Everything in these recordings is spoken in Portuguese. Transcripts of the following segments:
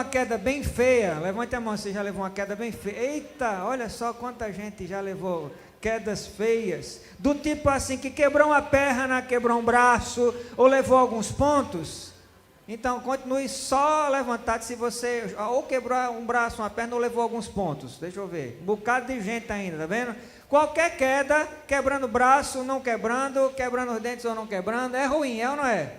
queda bem feia? Levante a mão, você já levou uma queda bem feia. Eita, olha só quanta gente já levou quedas feias. Do tipo assim, que quebrou uma perna, quebrou um braço, ou levou alguns pontos. Então, continue só levantado se você ou quebrou um braço, uma perna, ou levou alguns pontos. Deixa eu ver. Um bocado de gente ainda, tá vendo? Qualquer queda, quebrando o braço, não quebrando, quebrando os dentes ou não quebrando, é ruim, é ou não é?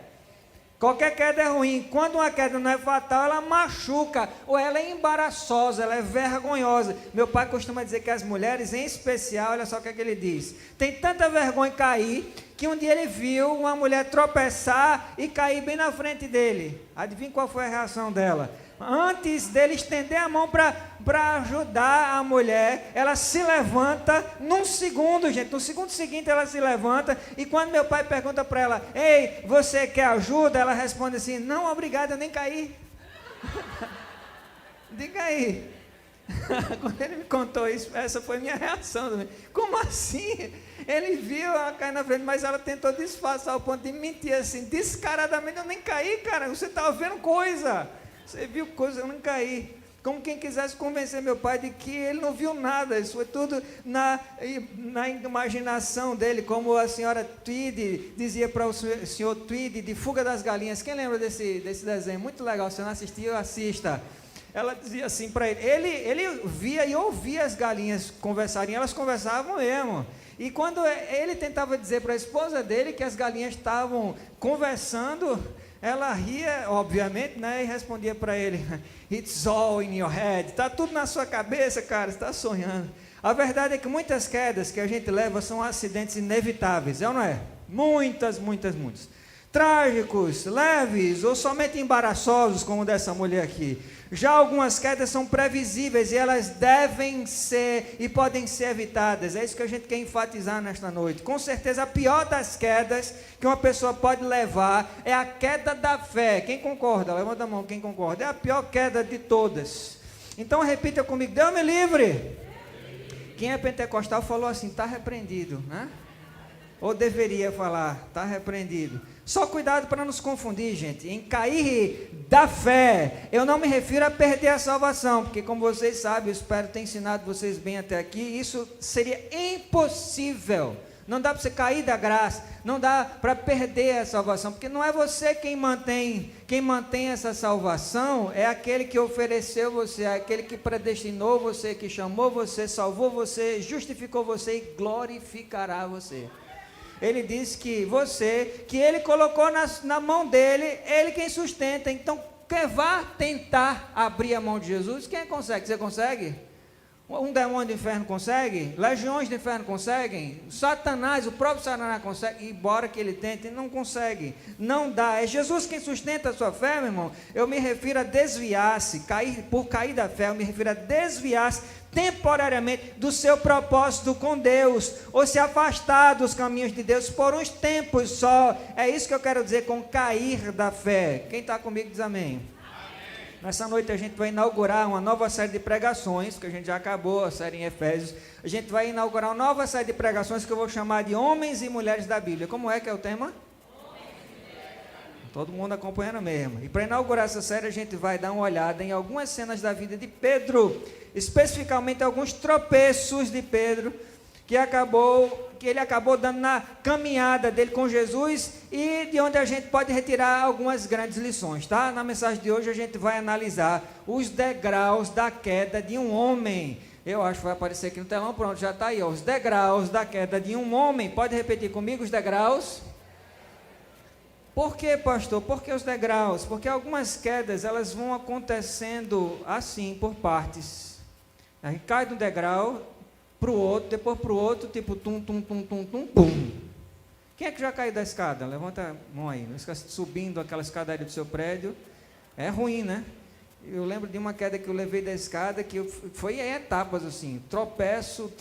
Qualquer queda é ruim. Quando uma queda não é fatal, ela machuca, ou ela é embaraçosa, ela é vergonhosa. Meu pai costuma dizer que as mulheres, em especial, olha só o que é que ele diz, tem tanta vergonha em cair, que um dia ele viu uma mulher tropeçar e cair bem na frente dele. Adivinha qual foi a reação dela? Antes dele estender a mão para ajudar a mulher, ela se levanta num segundo, gente. No segundo seguinte ela se levanta, e quando meu pai pergunta para ela: ei, você quer ajuda? Ela responde assim: não, obrigada, eu nem caí. Diga aí. Quando ele me contou isso, essa foi a minha reação também. Como assim? Ele viu ela cair na frente, mas ela tentou disfarçar ao ponto de mentir assim, descaradamente: eu nem caí, cara, você estava vendo coisa. Você viu coisa, eu não caí. Como quem quisesse convencer meu pai de que ele não viu nada. Isso foi tudo na imaginação dele, como a senhora Tweedy dizia para o senhor Tweedy de Fuga das Galinhas. Quem lembra desse desenho? Muito legal, se não assistiu, assista. Ela dizia assim para ele, ele via e ouvia as galinhas conversarem, elas conversavam mesmo. E quando ele tentava dizer para a esposa dele que as galinhas estavam conversando, ela ria, obviamente, né, e respondia para ele: it's all in your head. Está tudo na sua cabeça, cara, você está sonhando. A verdade é que muitas quedas que a gente leva são acidentes inevitáveis, é ou não é? Muitas. Trágicos, leves ou somente embaraçosos, como dessa mulher aqui. Já algumas quedas são previsíveis e elas devem ser e podem ser evitadas. É isso que a gente quer enfatizar nesta noite. Com certeza a pior das quedas que uma pessoa pode levar é a queda da fé. Quem concorda? Levanta a mão, quem concorda? É a pior queda de todas. Então repita comigo: Deus me livre. Quem é pentecostal falou assim: está repreendido, né? Ou deveria falar: está repreendido. Só cuidado para não nos confundir, gente. Em cair da fé, eu não me refiro a perder a salvação, porque como vocês sabem, eu espero ter ensinado vocês bem até aqui, isso seria impossível. Não dá para você cair da graça, não dá para perder a salvação, porque não é você quem mantém essa salvação, é aquele que ofereceu você, é aquele que predestinou você, que chamou você, salvou você, justificou você e glorificará você. Ele disse que ele colocou na mão dele, ele quem sustenta. Então, quem vá tentar abrir a mão de Jesus, quem consegue? Você consegue? Um demônio do inferno consegue? Legiões do inferno conseguem? Satanás, o próprio Satanás consegue? Embora que ele tente, não consegue. Não dá. É Jesus quem sustenta a sua fé, meu irmão. Eu me refiro a desviar-se, por cair da fé, eu me refiro a desviar-se temporariamente do seu propósito com Deus, ou se afastar dos caminhos de Deus por uns tempos só. É isso que eu quero dizer com cair da fé. Quem está comigo diz amém. Nessa noite a gente vai inaugurar uma nova série de pregações, que a gente já acabou a série em Efésios. A gente vai inaugurar uma nova série de pregações que eu vou chamar de Homens e Mulheres da Bíblia. Como é que é o tema? Todo mundo acompanhando mesmo. E para inaugurar essa série a gente vai dar uma olhada em algumas cenas da vida de Pedro, especificamente alguns tropeços de Pedro, que ele acabou dando na caminhada dele com Jesus e de onde a gente pode retirar algumas grandes lições, tá? Na mensagem de hoje a gente vai analisar os degraus da queda de um homem. Eu acho que vai aparecer aqui no telão, pronto, já está aí, ó, os degraus da queda de um homem. Pode repetir comigo os degraus? Por que, pastor? Por que os degraus? Porque algumas quedas, elas vão acontecendo assim, por partes. A gente cai de um degrau para o outro, depois para o outro, tipo tum, pum. Quem é que já caiu da escada? Levanta a mão aí. Não esquece subindo aquela escadaria do seu prédio. É ruim, né? Eu lembro de uma queda que eu levei da escada, que foi em etapas assim. Tropeço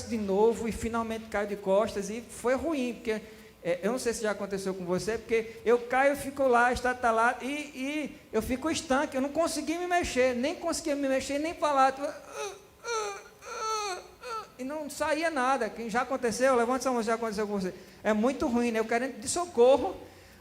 de novo e finalmente caio de costas e foi ruim, porque... eu não sei se já aconteceu com você, porque eu caio, fico lá, estatalado, e eu fico estanque, eu não consegui me mexer, nem falar, e não saía nada. Quem já aconteceu, levanta essa mão, já aconteceu com você. É muito ruim, né? Eu querendo de socorro,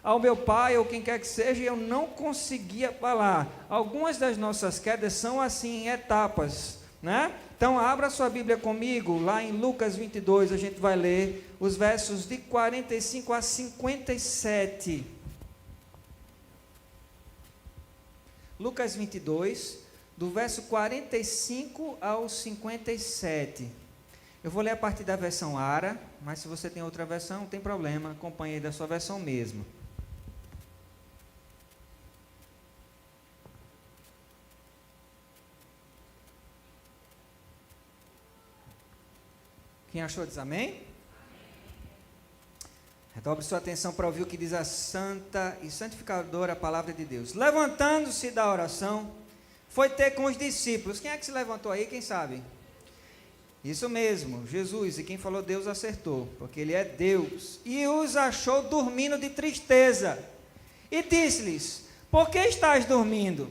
ao meu pai ou quem quer que seja, e eu não conseguia falar. Algumas das nossas quedas são assim, em etapas, né? Então, abra sua Bíblia comigo, lá em Lucas 22, a gente vai ler os versos de 45 a 57. Lucas 22, do verso 45 ao 57. Eu vou ler a partir da versão ARA, mas se você tem outra versão, não tem problema, acompanhe da sua versão mesmo. Quem achou diz amém? Redobre sua atenção para ouvir o que diz a santa e santificadora palavra de Deus. Levantando-se da oração, foi ter com os discípulos. Quem é que se levantou aí? Quem sabe? Isso mesmo, Jesus. E quem falou Deus acertou, porque Ele é Deus. E os achou dormindo de tristeza. E disse-lhes: por que estáis dormindo?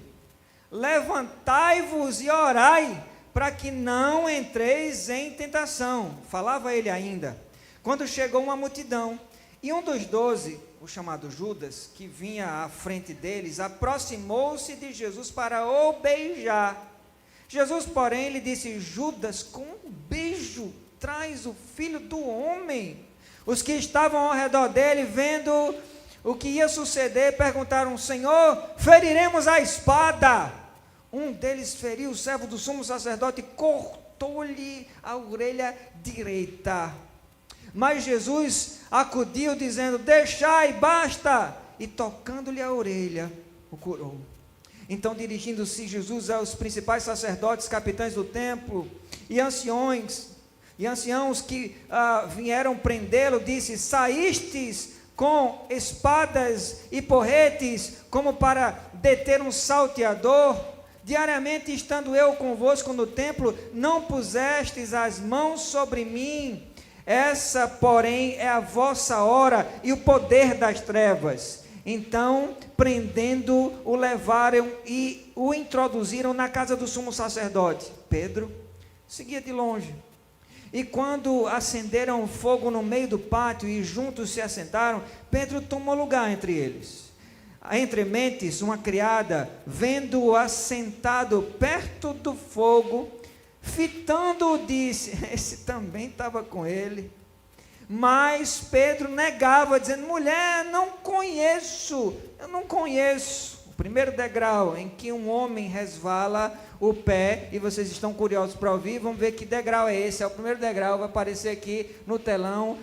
Levantai-vos e orai, para que não entreis em tentação. Falava ele ainda, quando chegou uma multidão, e um dos 12, o chamado Judas, que vinha à frente deles, aproximou-se de Jesus para o beijar. Jesus, porém, lhe disse: Judas, com um beijo traz o Filho do Homem. Os que estavam ao redor dele, vendo o que ia suceder, perguntaram: Senhor, feriremos a espada? Um deles feriu o servo do sumo sacerdote e cortou-lhe a orelha direita. Mas Jesus acudiu, dizendo: deixai, basta. E tocando-lhe a orelha, o curou. Então, dirigindo-se Jesus aos principais sacerdotes, capitães do templo e anciãos que vieram prendê-lo, disse: saístes com espadas e porretes, como para deter um salteador? Diariamente estando eu convosco no templo, não pusestes as mãos sobre mim. Essa, porém, é a vossa hora e o poder das trevas. Então, prendendo, o levaram e o introduziram na casa do sumo sacerdote. Pedro seguia de longe. E quando acenderam fogo no meio do pátio e juntos se assentaram, Pedro tomou lugar entre eles. Entre mentes, uma criada, vendo-o assentado perto do fogo, fitando-o, disse: esse também estava com ele. Mas Pedro negava, dizendo: mulher, não conheço, eu não conheço. O primeiro degrau em que um homem resvala o pé, e vocês estão curiosos para ouvir, vamos ver que degrau é esse. É o primeiro degrau, vai aparecer aqui no telão,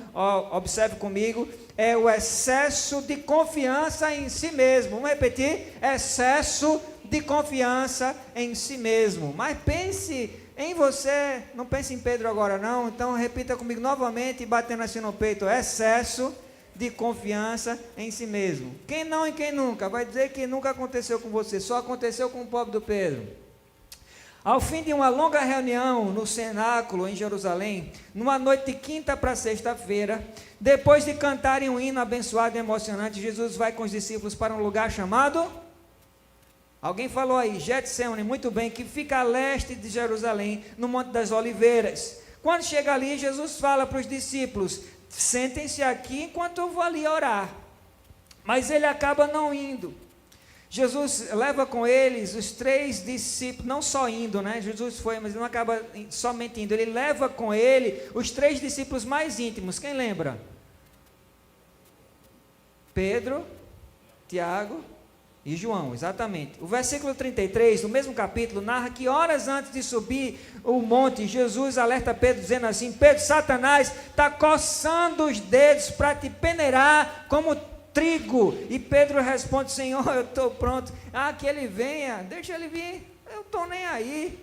observe comigo. É o excesso de confiança em si mesmo. Vamos repetir: excesso de confiança em si mesmo. Mas pense em você, não pense em Pedro agora não, então repita comigo novamente, batendo assim no peito: excesso de confiança em si mesmo. Quem não e quem nunca? Vai dizer que nunca aconteceu com você, só aconteceu com o pobre do Pedro. Ao fim de uma longa reunião no cenáculo em Jerusalém, numa noite de quinta para sexta-feira, depois de cantarem um hino abençoado e emocionante, Jesus vai com os discípulos para um lugar chamado... Alguém falou aí, Getsemane, muito bem, que fica a leste de Jerusalém, no Monte das Oliveiras. Quando chega ali, Jesus fala para os discípulos: sentem-se aqui enquanto eu vou ali orar. Mas ele acaba não indo. Jesus leva com eles os 3 discípulos, não só indo, né? Jesus foi, mas não acaba somente indo. Ele leva com ele os 3 discípulos mais íntimos. Quem lembra? Pedro, Tiago e João, exatamente. O versículo 33, do mesmo capítulo, narra que horas antes de subir o monte, Jesus alerta Pedro, dizendo assim: Pedro, Satanás está coçando os dedos para te peneirar como trigo. E Pedro responde: Senhor, eu estou pronto. Que ele venha, deixa ele vir, eu estou nem aí.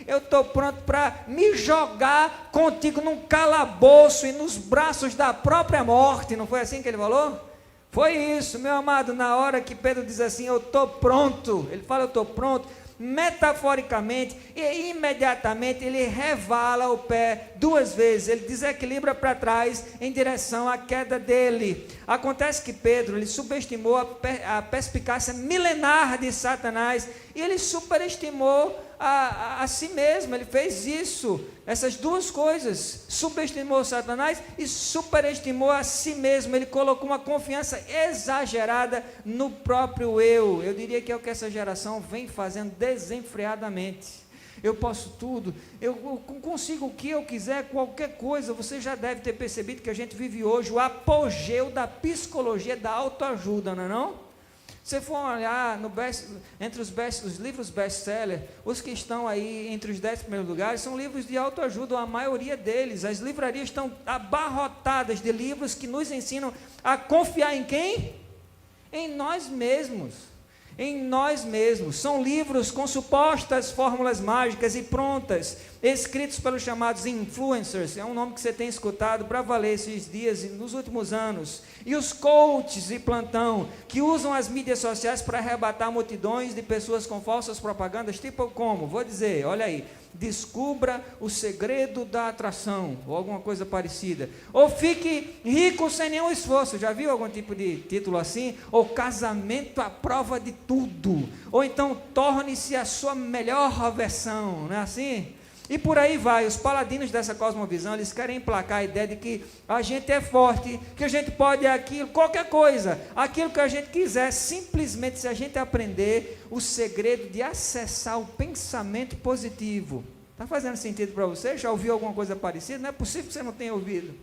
Eu estou pronto para me jogar contigo num calabouço e nos braços da própria morte. Não foi assim que ele falou? Foi isso, meu amado. Na hora que Pedro diz assim: eu estou pronto, ele fala: eu estou pronto, metaforicamente, e imediatamente ele revala o pé 2 vezes, ele desequilibra para trás em direção à queda dele. Acontece que Pedro, ele subestimou a perspicácia milenar de Satanás, e ele superestimou a si mesmo, ele fez isso, essas duas coisas, subestimou Satanás e superestimou a si mesmo, ele colocou uma confiança exagerada no próprio eu diria que é o que essa geração vem fazendo desenfreadamente. Eu posso tudo, eu consigo o que eu quiser, qualquer coisa. Você já deve ter percebido que a gente vive hoje o apogeu da psicologia da autoajuda, não é não? Se você for olhar entre os livros best-seller, os que estão aí entre os 10 primeiros lugares, são livros de autoajuda, a maioria deles. As livrarias estão abarrotadas de livros que nos ensinam a confiar em quem? Em nós mesmos. Em nós mesmos. São livros com supostas fórmulas mágicas e prontas, escritos pelos chamados influencers, é um nome que você tem escutado para valer esses dias, nos últimos anos, e os coaches de plantão, que usam as mídias sociais para arrebatar multidões de pessoas com falsas propagandas, tipo como, vou dizer, olha aí, descubra o segredo da atração, ou alguma coisa parecida, ou fique rico sem nenhum esforço, já viu algum tipo de título assim? Ou casamento à prova de tudo, ou então torne-se a sua melhor versão, não é assim? E por aí vai, os paladinos dessa cosmovisão, eles querem emplacar a ideia de que a gente é forte, que a gente pode aquilo, qualquer coisa, aquilo que a gente quiser, simplesmente se a gente aprender o segredo de acessar o pensamento positivo. Está fazendo sentido para você? Já ouviu alguma coisa parecida? Não é possível que você não tenha ouvido.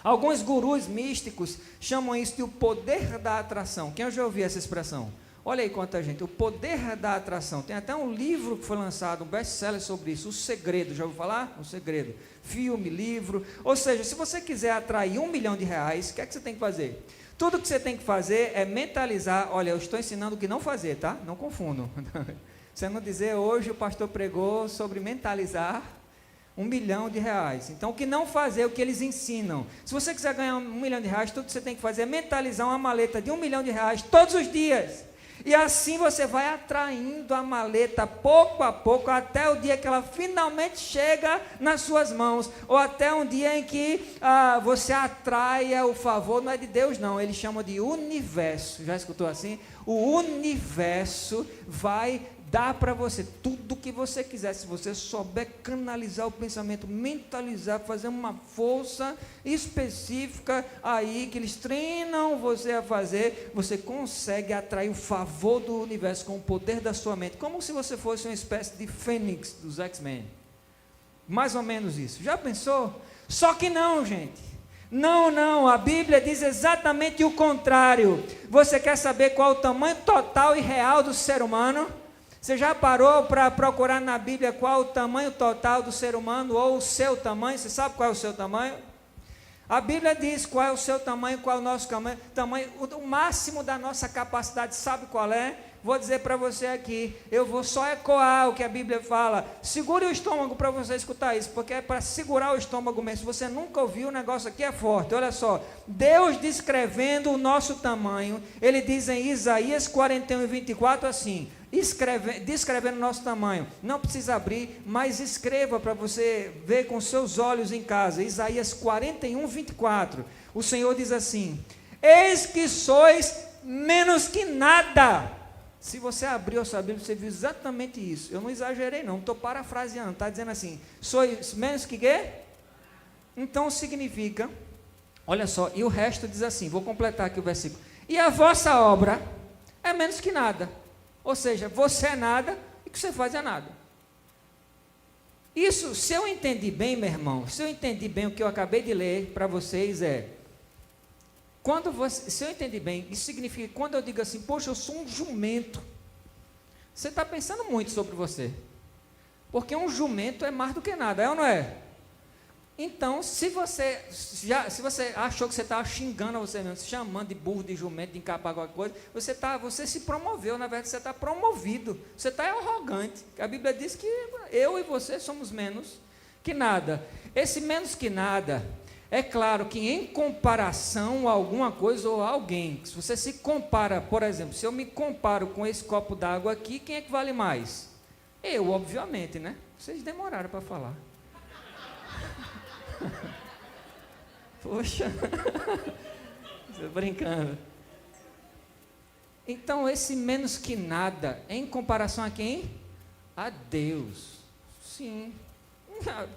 Alguns gurus místicos chamam isso de o poder da atração. Quem já ouviu essa expressão? Olha aí quanta gente, o poder da atração. Tem até um livro que foi lançado, um best-seller sobre isso, O Segredo. Já ouviu falar? O Segredo. Filme, livro. Ou seja, se você quiser atrair R$1 milhão, o que é que você tem que fazer? Tudo que você tem que fazer é mentalizar. Olha, eu estou ensinando o que não fazer, tá? Não confundam. Você não dizer, hoje o pastor pregou sobre mentalizar R$1 milhão. Então, o que não fazer, o que eles ensinam. Se você quiser ganhar R$1 milhão, tudo que você tem que fazer é mentalizar uma maleta de R$1 milhão todos os dias. E assim você vai atraindo a maleta pouco a pouco, até o dia que ela finalmente chega nas suas mãos, ou até um dia em que você atraia o favor, não é de Deus não, ele chama de universo. Já escutou assim? O universo vai dar para você tudo o que você quiser, se você souber canalizar o pensamento, mentalizar, fazer uma força específica aí, que eles treinam você a fazer, você consegue atrair o favor do universo com o poder da sua mente, como se você fosse uma espécie de fênix dos X-Men, mais ou menos isso. Já pensou? Só que não, gente. Não, a Bíblia diz exatamente o contrário. Você quer saber qual o tamanho total e real do ser humano? Você já parou para procurar na Bíblia qual o tamanho total do ser humano, ou o seu tamanho? Você sabe qual é o seu tamanho? A Bíblia diz qual é o seu tamanho, qual é o nosso tamanho, o máximo da nossa capacidade, sabe qual é? Vou dizer para você aqui, eu vou só ecoar o que a Bíblia fala. Segure o estômago para você escutar isso, porque é para segurar o estômago mesmo. Se você nunca ouviu, o negócio aqui é forte. Olha só, Deus descrevendo o nosso tamanho, ele diz em Isaías 41:24 assim, descrevendo o nosso tamanho, não precisa abrir, mas escreva para você ver com seus olhos em casa. Isaías 41:24, o Senhor diz assim: eis que sois menos que nada. Se você abriu a sua Bíblia, você viu exatamente isso. Eu não exagerei não, estou parafraseando, está dizendo assim, sois menos que quê? Então significa, olha só, e o resto diz assim, vou completar aqui o versículo, e a vossa obra é menos que nada. Ou seja, você é nada e o que você faz é nada. Isso, se eu entendi bem, meu irmão, se eu entendi bem o que eu acabei de ler para vocês se eu entendi bem, isso significa que quando eu digo assim, poxa, eu sou um jumento, você está pensando muito sobre você. Porque um jumento é mais do que nada, é ou não é? Então, se você achou que você estava xingando a você mesmo, se chamando de burro, de jumento, de incapaz, qualquer coisa, você se promoveu, na verdade você está promovido, você está arrogante. A Bíblia diz que eu e você somos menos que nada. Esse menos que nada, é claro que em comparação a alguma coisa ou a alguém, se você se compara, por exemplo, se eu me comparo com esse copo d'água aqui, quem é que vale mais? Eu, obviamente, né? Vocês demoraram para falar. Poxa, estou brincando. Então, esse menos que nada, em comparação a quem? a Deus. Sim,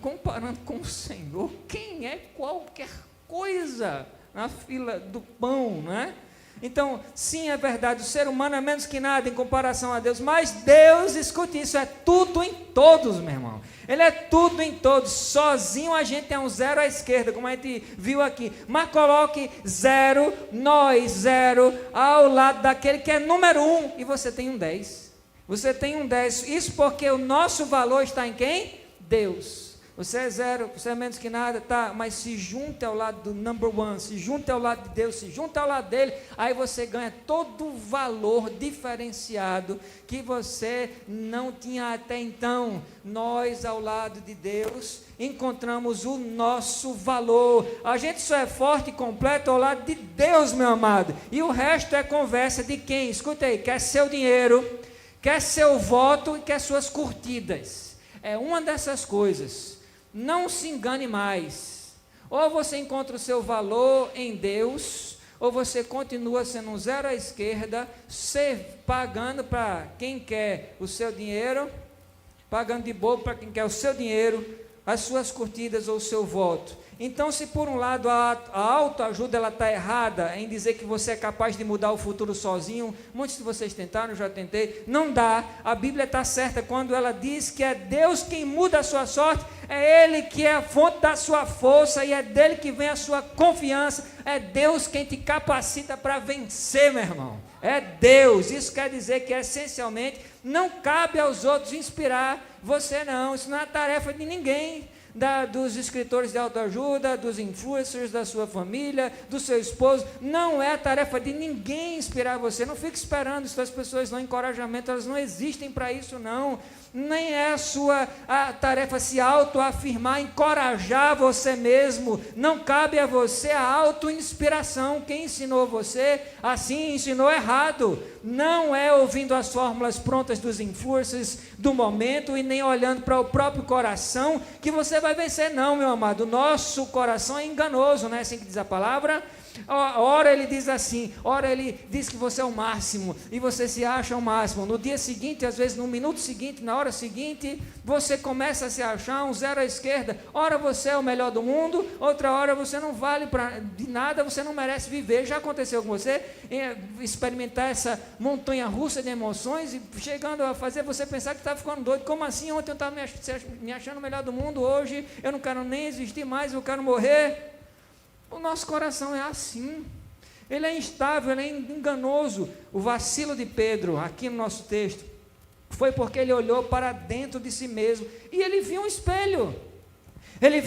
comparando com o Senhor, quem é qualquer coisa na fila do pão, não é? Então, sim, é verdade, o ser humano é menos que nada em comparação a Deus, mas Deus, escute isso, é tudo em todos, meu irmão. Ele é tudo em todos. Sozinho a gente é um zero à esquerda, como a gente viu aqui. Mas coloque zero, nós, zero, ao lado daquele que é número 1, e você tem um 10. Você tem um 10. Isso porque o nosso valor está em quem? Deus. Você é zero, você é menos que nada, tá? Mas se junte ao lado do number 1, se junte ao lado de Deus, se junte ao lado dele, aí você ganha todo o valor diferenciado que você não tinha até então. Nós, ao lado de Deus, encontramos o nosso valor. A gente só é forte e completo ao lado de Deus, meu amado. E o resto é conversa de quem? Escuta aí, quer seu dinheiro, quer seu voto e quer suas curtidas. É uma dessas coisas. Não se engane mais. Ou você encontra o seu valor em Deus, ou você continua sendo um zero à esquerda, pagando para quem quer o seu dinheiro, pagando de bobo para quem quer o seu dinheiro, as suas curtidas ou o seu voto. Então, se por um lado a autoajuda está errada em dizer que você é capaz de mudar o futuro sozinho, muitos de vocês tentaram, eu já tentei, não dá. A Bíblia está certa quando ela diz que é Deus quem muda a sua sorte, é Ele que é a fonte da sua força e é dele que vem a sua confiança, é Deus quem te capacita para vencer, meu irmão. É Deus. Isso quer dizer que essencialmente não cabe aos outros inspirar você, não. Isso não é tarefa de ninguém. Dos escritores de autoajuda, dos influencers da sua família, do seu esposo, não é tarefa de ninguém inspirar você. Não fique esperando, se as pessoas não encorajamento, elas não existem para isso, não. Nem é a tarefa se autoafirmar, encorajar você mesmo. Não cabe a você a autoinspiração. Quem ensinou você assim ensinou errado. Não é ouvindo as fórmulas prontas dos influencers do momento e nem olhando para o próprio coração que você vai vencer, não, meu amado. O nosso coração é enganoso, não é assim que diz a palavra? Ora ele diz assim, ora ele diz que você é o máximo, e você se acha o máximo. No dia seguinte, às vezes no minuto seguinte, na hora seguinte, você começa a se achar um zero à esquerda. Ora você é o melhor do mundo, outra hora você não vale de nada, você não merece viver. Já aconteceu com você? Experimentar essa montanha russa de emoções e chegando a fazer você pensar que está ficando doido. Como assim? Ontem eu estava me achando o melhor do mundo, hoje eu não quero nem existir mais, eu quero morrer. O nosso coração é assim, ele é instável, ele é enganoso. O vacilo de Pedro, aqui no nosso texto, foi porque ele olhou para dentro de si mesmo, e ele viu um espelho, ele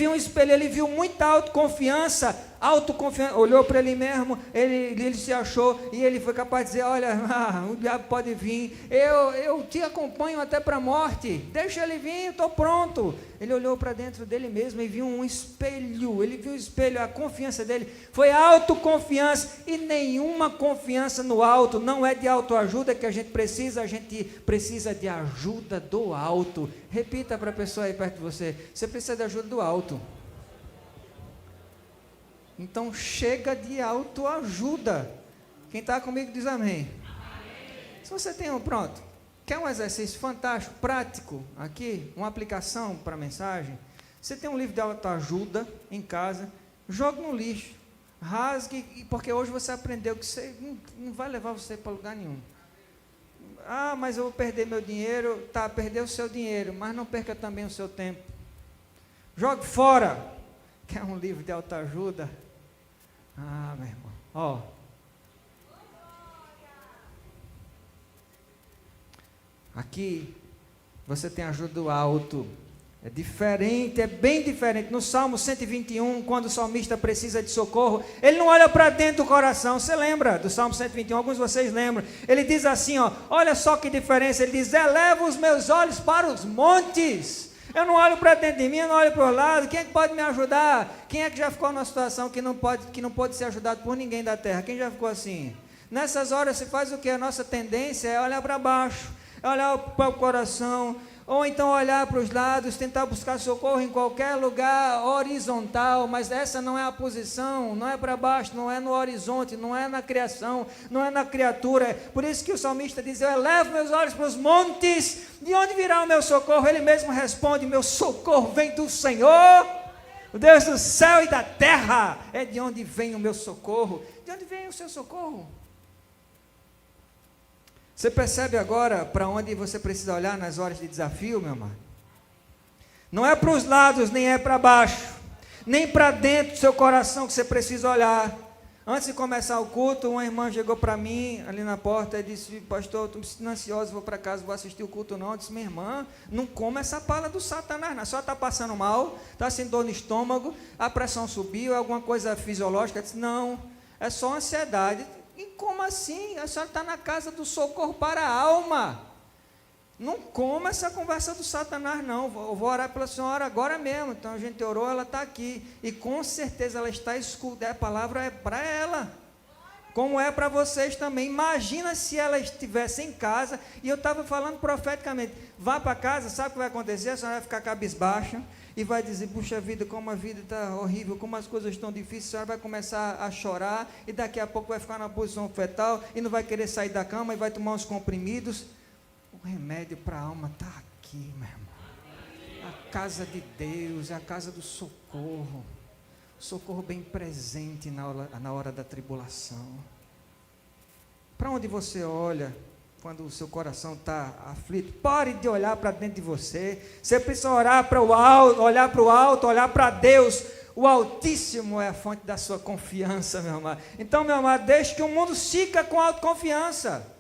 viu muita autoconfiança, olhou para ele mesmo, ele se achou, e ele foi capaz de dizer, olha, o diabo pode vir, eu te acompanho até para a morte, deixa ele vir, estou pronto. Ele olhou para dentro dele mesmo e viu um espelho, a confiança dele foi autoconfiança, e nenhuma confiança no alto. Não é de autoajuda que a gente precisa de ajuda do alto. Repita para a pessoa aí perto de você, você precisa de ajuda do alto. Então chega de autoajuda. Quem está comigo diz amém. Se você tem pronto, quer um exercício fantástico, prático, aqui, uma aplicação para a mensagem? Você tem um livro de autoajuda em casa, jogue no lixo, rasgue, porque hoje você aprendeu que você não vai levar você para lugar nenhum. Ah, mas eu vou perder meu dinheiro. Tá, perdeu o seu dinheiro, mas não perca também o seu tempo. Jogue fora. Quer um livro de autoajuda? Ah, meu irmão, ó. Aqui, você tem ajuda do alto. É diferente, é bem diferente. No Salmo 121, quando o salmista precisa de socorro, ele não olha para dentro do coração. Você lembra do Salmo 121? Alguns de vocês lembram. Ele diz assim, ó, olha só que diferença. Ele diz, eleva os meus olhos para os montes. Eu não olho para dentro de mim, eu não olho para o lado. Quem é que pode me ajudar? Quem é que já ficou numa situação que não pode ser ajudado por ninguém da terra? Quem já ficou assim? Nessas horas se faz o que? A nossa tendência é olhar para baixo, é olhar para o coração. ou então olhar para os lados, tentar buscar socorro em qualquer lugar horizontal, mas essa não é a posição, não é para baixo, não é no horizonte, não é na criação, não é na criatura. Por isso que o salmista diz: eu elevo meus olhos para os montes, de onde virá o meu socorro? Ele mesmo responde: meu socorro vem do Senhor, o Deus do céu e da terra. É de onde vem o meu socorro. De onde vem o seu socorro? Você percebe agora para onde você precisa olhar nas horas de desafio, meu amado? Não é para os lados, nem é para baixo, nem para dentro do seu coração que você precisa olhar. Antes de começar o culto, uma irmã chegou para mim ali na porta e disse: pastor, estou me sentindo ansioso, vou para casa, vou assistir o culto não. Eu disse: minha irmã, não coma essa pala do Satanás, não. Só está passando mal, está sentindo dor no estômago, a pressão subiu, alguma coisa fisiológica. Eu disse: não, é só ansiedade. E como assim? A senhora está na casa do socorro para a alma. Não coma essa conversa do Satanás, não. Eu vou orar pela senhora agora mesmo. Então a gente orou, ela está aqui. E com certeza ela está escutando. A palavra é para ela. Como é para vocês também. Imagina se ela estivesse em casa. E eu estava falando profeticamente: vá para casa, sabe o que vai acontecer? A senhora vai ficar cabisbaixa e vai dizer: puxa vida, como a vida está horrível, como as coisas estão difíceis. A senhora vai começar a chorar e daqui a pouco vai ficar na posição fetal e não vai querer sair da cama e vai tomar uns comprimidos. O remédio para a alma está aqui, meu irmão. A casa de Deus, a casa do socorro. Socorro bem presente na hora da tribulação. Para onde você olha quando o seu coração está aflito? Pare de olhar para dentro de você. Você precisa olhar para o alto, olhar para Deus. O Altíssimo é a fonte da sua confiança, meu amado. Então, meu amado, deixe que o mundo siga com autoconfiança.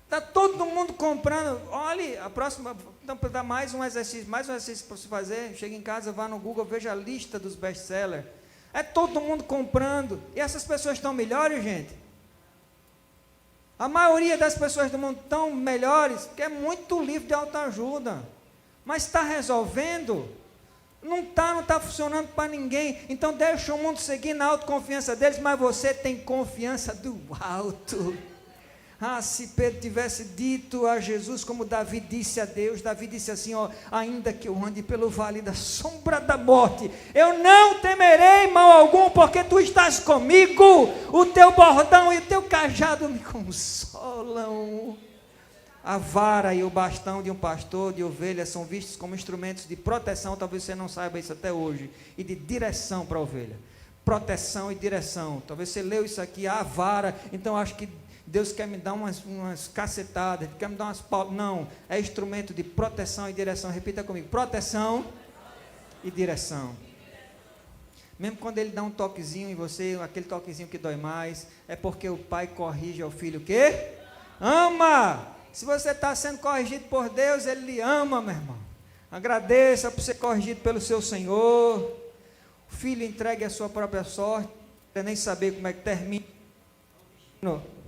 Está todo mundo comprando. Olhe, a próxima, então, para dar mais um exercício para você fazer. Chega em casa, vá no Google, veja a lista dos best-sellers. É todo mundo comprando. E essas pessoas estão melhores, gente? A maioria das pessoas do mundo estão melhores, que é muito livro de autoajuda. Mas está resolvendo? Não está funcionando para ninguém. Então deixa o mundo seguir na autoconfiança deles, mas você tem confiança do alto. Ah, se Pedro tivesse dito a Jesus como Davi disse a Deus. Davi disse assim, ó: ainda que eu ande pelo vale da sombra da morte, eu não temerei mal algum, porque tu estás comigo, o teu bordão e o teu cajado me consolam. A vara e o bastão de um pastor de ovelhas são vistos como instrumentos de proteção. Talvez você não saiba isso até hoje. E de direção para a ovelha. Proteção e direção. Talvez você leu isso aqui, a vara. Então acho que Deus quer me dar umas cacetadas, quer me dar umas paus. Não, é instrumento de proteção e direção. Repita comigo: proteção e direção. Mesmo quando ele dá um toquezinho em você, aquele toquezinho que dói mais, é porque o pai corrige ao filho o quê? Ama! Se você está sendo corrigido por Deus, Ele lhe ama, meu irmão. Agradeça por ser corrigido pelo seu Senhor. O filho entregue a sua própria sorte, para nem saber como é que termina,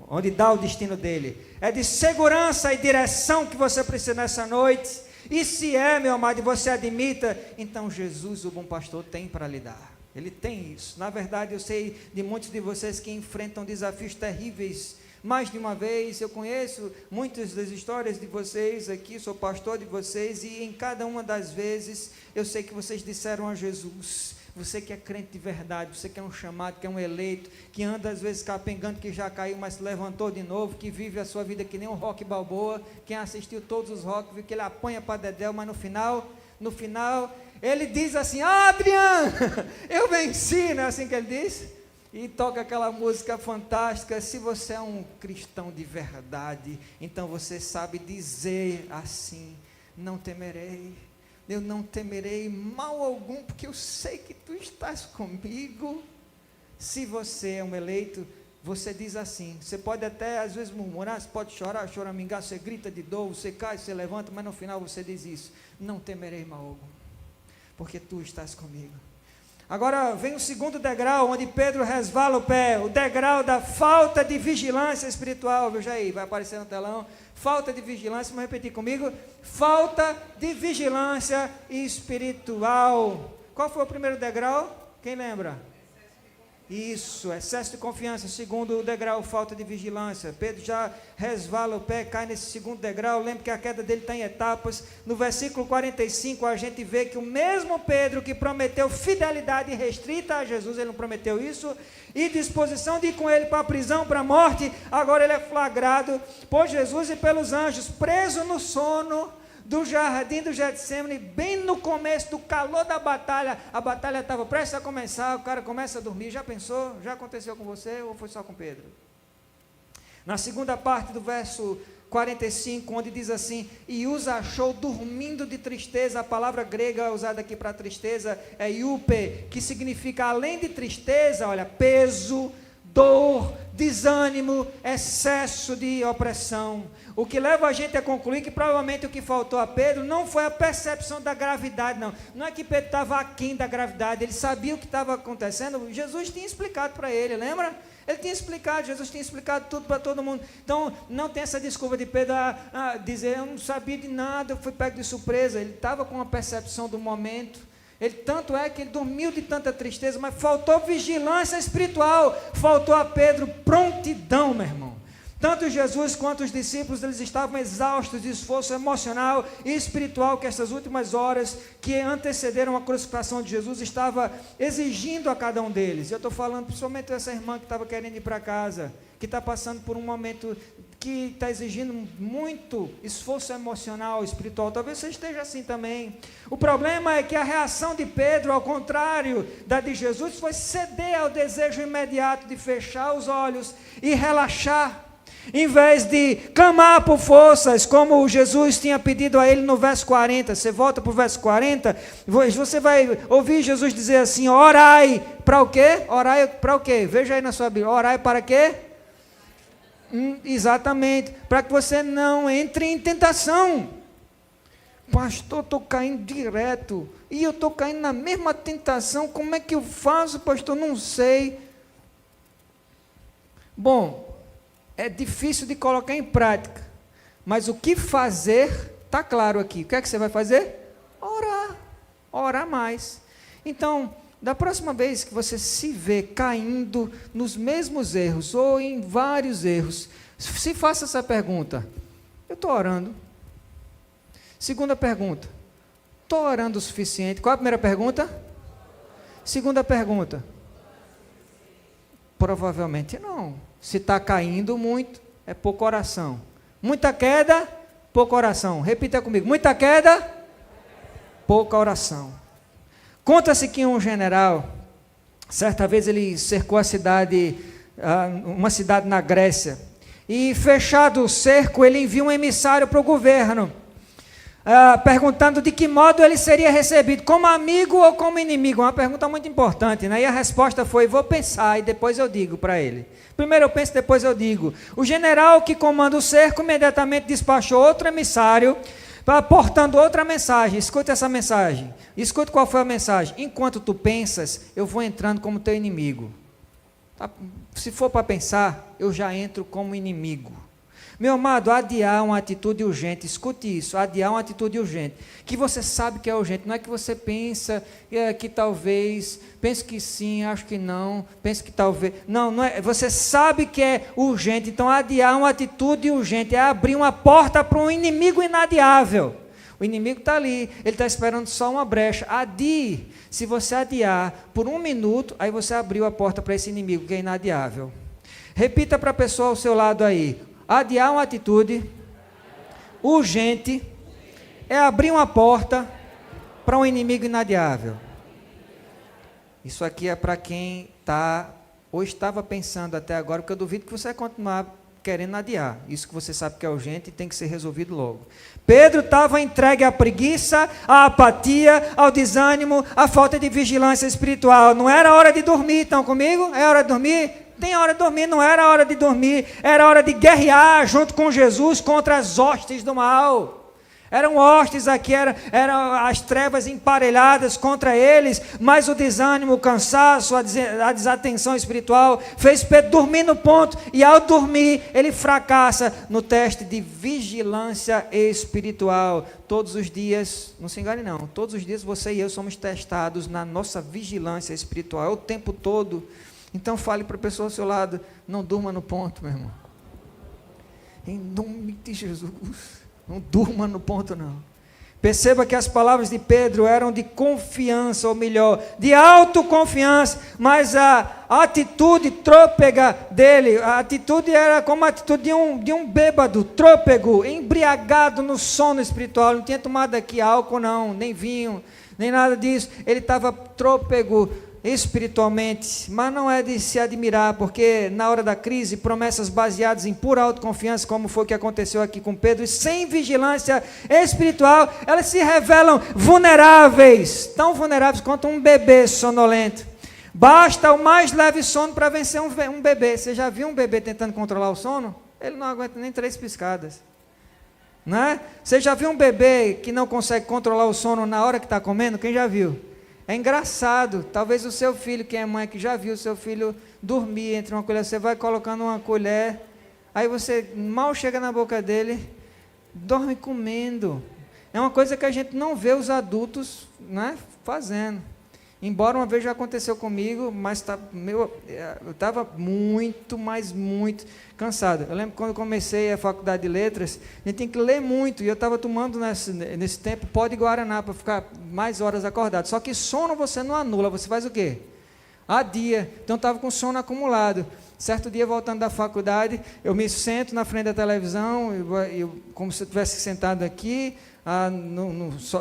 onde dá o destino dele. É de segurança e direção que você precisa nessa noite. E se é, meu amado, e você admita, então Jesus, o bom pastor, tem para lhe dar. Ele tem isso. Na verdade, eu sei de muitos de vocês que enfrentam desafios terríveis. Mais de uma vez, eu conheço muitas das histórias de vocês aqui, sou pastor de vocês, e em cada uma das vezes, eu sei que vocês disseram a Jesus: você que é crente de verdade, você que é um chamado, que é um eleito, que anda às vezes capengando, que já caiu, mas se levantou de novo, que vive a sua vida que nem um Rocky Balboa. Quem assistiu todos os Rock, viu que ele apanha para Dedéu, mas no final, ele diz assim: Adriano, eu venci, não é assim que ele diz? E toca aquela música fantástica. Se você é um cristão de verdade, então você sabe dizer assim: não temerei, eu não temerei mal algum, porque eu sei que tu estás comigo. Se você é um eleito, você diz assim. Você pode até às vezes murmurar, você pode chorar, choramingar, você grita de dor, você cai, você levanta, mas no final você diz isso: não temerei mal algum, porque tu estás comigo. Agora vem o segundo degrau, onde Pedro resvala o pé, o degrau da falta de vigilância espiritual. Veja aí, vai aparecer no telão: falta de vigilância. Vamos repetir comigo: falta de vigilância espiritual. Qual foi o primeiro degrau? Quem lembra? Isso, excesso de confiança. Segundo degrau, falta de vigilância. Pedro já resvala o pé, cai nesse segundo degrau. Lembra que a queda dele está em etapas. No versículo 45, a gente vê que o mesmo Pedro que prometeu fidelidade restrita a Jesus, ele não prometeu isso, e disposição de ir com ele para a prisão, para a morte, agora ele é flagrado por Jesus e pelos anjos, preso no sono do jardim do Getsemane, bem no começo do calor da batalha. A batalha estava prestes a começar, o cara começa a dormir. Já pensou? Já aconteceu com você ou foi só com Pedro? Na segunda parte do verso 45, onde diz assim: e os achou dormindo de tristeza. A palavra grega usada aqui para tristeza é iupe, que significa, além de tristeza, olha, peso, dor, desânimo, excesso de opressão. O que leva a gente a concluir que provavelmente o que faltou a Pedro não foi a percepção da gravidade, não. Não é que Pedro estava aquém da gravidade, ele sabia o que estava acontecendo. Jesus tinha explicado para ele, lembra? Ele tinha explicado, Jesus tinha explicado tudo para todo mundo. Então, não tem essa desculpa de Pedro dizer, eu não sabia de nada, eu fui pego de surpresa. Ele estava com a percepção do momento. Ele, tanto é que ele dormiu de tanta tristeza, mas faltou vigilância espiritual, faltou a Pedro prontidão, meu irmão. Tanto Jesus quanto os discípulos, eles estavam exaustos de esforço emocional e espiritual que essas últimas horas que antecederam a crucificação de Jesus estava exigindo a cada um deles. Eu estou falando principalmente dessa irmã que estava querendo ir para casa, que está passando por um momento que está exigindo muito esforço emocional, espiritual. Talvez você esteja assim também. O problema é que a reação de Pedro, ao contrário da de Jesus, foi ceder ao desejo imediato de fechar os olhos e relaxar, em vez de clamar por forças, como Jesus tinha pedido a ele no verso 40. Você volta para o verso 40, você vai ouvir Jesus dizer assim: orai para o quê? Orai para o quê? Veja aí na sua Bíblia, orai para quê? Exatamente, para que você não entre em tentação. Pastor, estou caindo direto, e eu estou caindo na mesma tentação, como é que eu faço, pastor? Não sei. Bom, é difícil de colocar em prática, mas o que fazer, está claro aqui. O que é que você vai fazer? Orar mais. Então, da próxima vez que você se vê caindo nos mesmos erros, ou em vários erros, se faça essa pergunta: eu estou orando? Segunda pergunta: estou orando o suficiente? Qual a primeira pergunta? Segunda pergunta: provavelmente não. Se está caindo muito, é pouca oração. Muita queda, pouca oração. Repita comigo: muita queda, pouca oração. Conta-se que um general, certa vez ele cercou a cidade, uma cidade na Grécia, e fechado o cerco, ele enviou um emissário para o governo, perguntando de que modo ele seria recebido, como amigo ou como inimigo. Uma pergunta muito importante, né? E a resposta foi: vou pensar e depois eu digo para ele. Primeiro eu penso, depois eu digo. O general que comanda o cerco imediatamente despachou outro emissário, portando outra mensagem. Escute essa mensagem. Escute qual foi a mensagem: enquanto tu pensas, eu vou entrando como teu inimigo. Se for para pensar, eu já entro como inimigo. Meu amado, adiar uma atitude urgente, escute isso, adiar uma atitude urgente, que você sabe que é urgente, não é que você pensa que talvez, pense que sim, acho que não, pense que talvez, não é, você sabe que é urgente. Então adiar uma atitude urgente é abrir uma porta para um inimigo inadiável. O inimigo está ali, ele está esperando só uma brecha. Adie. Se você adiar por 1 minuto, aí você abriu a porta para esse inimigo que é inadiável. Repita para a pessoa ao seu lado aí: adiar uma atitude urgente é abrir uma porta para um inimigo inadiável. Isso aqui é para quem está ou estava pensando até agora, porque eu duvido que você vai continuar querendo adiar. Isso que você sabe que é urgente e tem que ser resolvido logo. Pedro estava entregue à preguiça, à apatia, ao desânimo, à falta de vigilância espiritual. Não era hora de dormir, estão comigo? É hora de dormir? Tem hora de dormir, não era hora de dormir, era hora de guerrear junto com Jesus contra as hostes do mal. Eram hostes aqui, eram as trevas emparelhadas contra eles, mas o desânimo, o cansaço, a desatenção espiritual fez Pedro dormir no ponto, e ao dormir ele fracassa no teste de vigilância espiritual. Todos os dias, não se engane não, todos os dias você e eu somos testados na nossa vigilância espiritual, o tempo todo. Então fale para a pessoa ao seu lado, não durma no ponto, meu irmão. Em nome de Jesus, não durma no ponto não. Perceba que as palavras de Pedro eram de confiança, ou melhor, de autoconfiança, mas a atitude trôpega dele, a atitude era como a atitude de um bêbado, trôpego, embriagado no sono espiritual. Não tinha tomado aqui álcool não, nem vinho, nem nada disso. Ele estava trôpego espiritualmente, mas não é de se admirar, porque na hora da crise, promessas baseadas em pura autoconfiança, como foi o que aconteceu aqui com Pedro, e sem vigilância espiritual, elas se revelam vulneráveis, tão vulneráveis quanto um bebê sonolento. Basta o mais leve sono para vencer um bebê. Você já viu um bebê tentando controlar o sono? Ele não aguenta nem 3 piscadas. Não é? Você já viu um bebê que não consegue controlar o sono na hora que está comendo? Quem já viu? É engraçado, talvez o seu filho, quem é mãe que já viu o seu filho dormir entre uma colher, você vai colocando uma colher, aí você mal chega na boca dele, dorme comendo. É uma coisa que a gente não vê os adultos, né, fazendo. Embora uma vez já aconteceu comigo, mas eu estava muito cansado. Eu lembro quando comecei a faculdade de letras, a gente tem que ler muito, e eu estava tomando nesse tempo pó de guaraná para ficar mais horas acordado. Só que sono você não anula, você faz o quê? Adia. Então eu estava com sono acumulado. Certo dia, voltando da faculdade, eu me sento na frente da televisão, como se eu estivesse sentado aqui,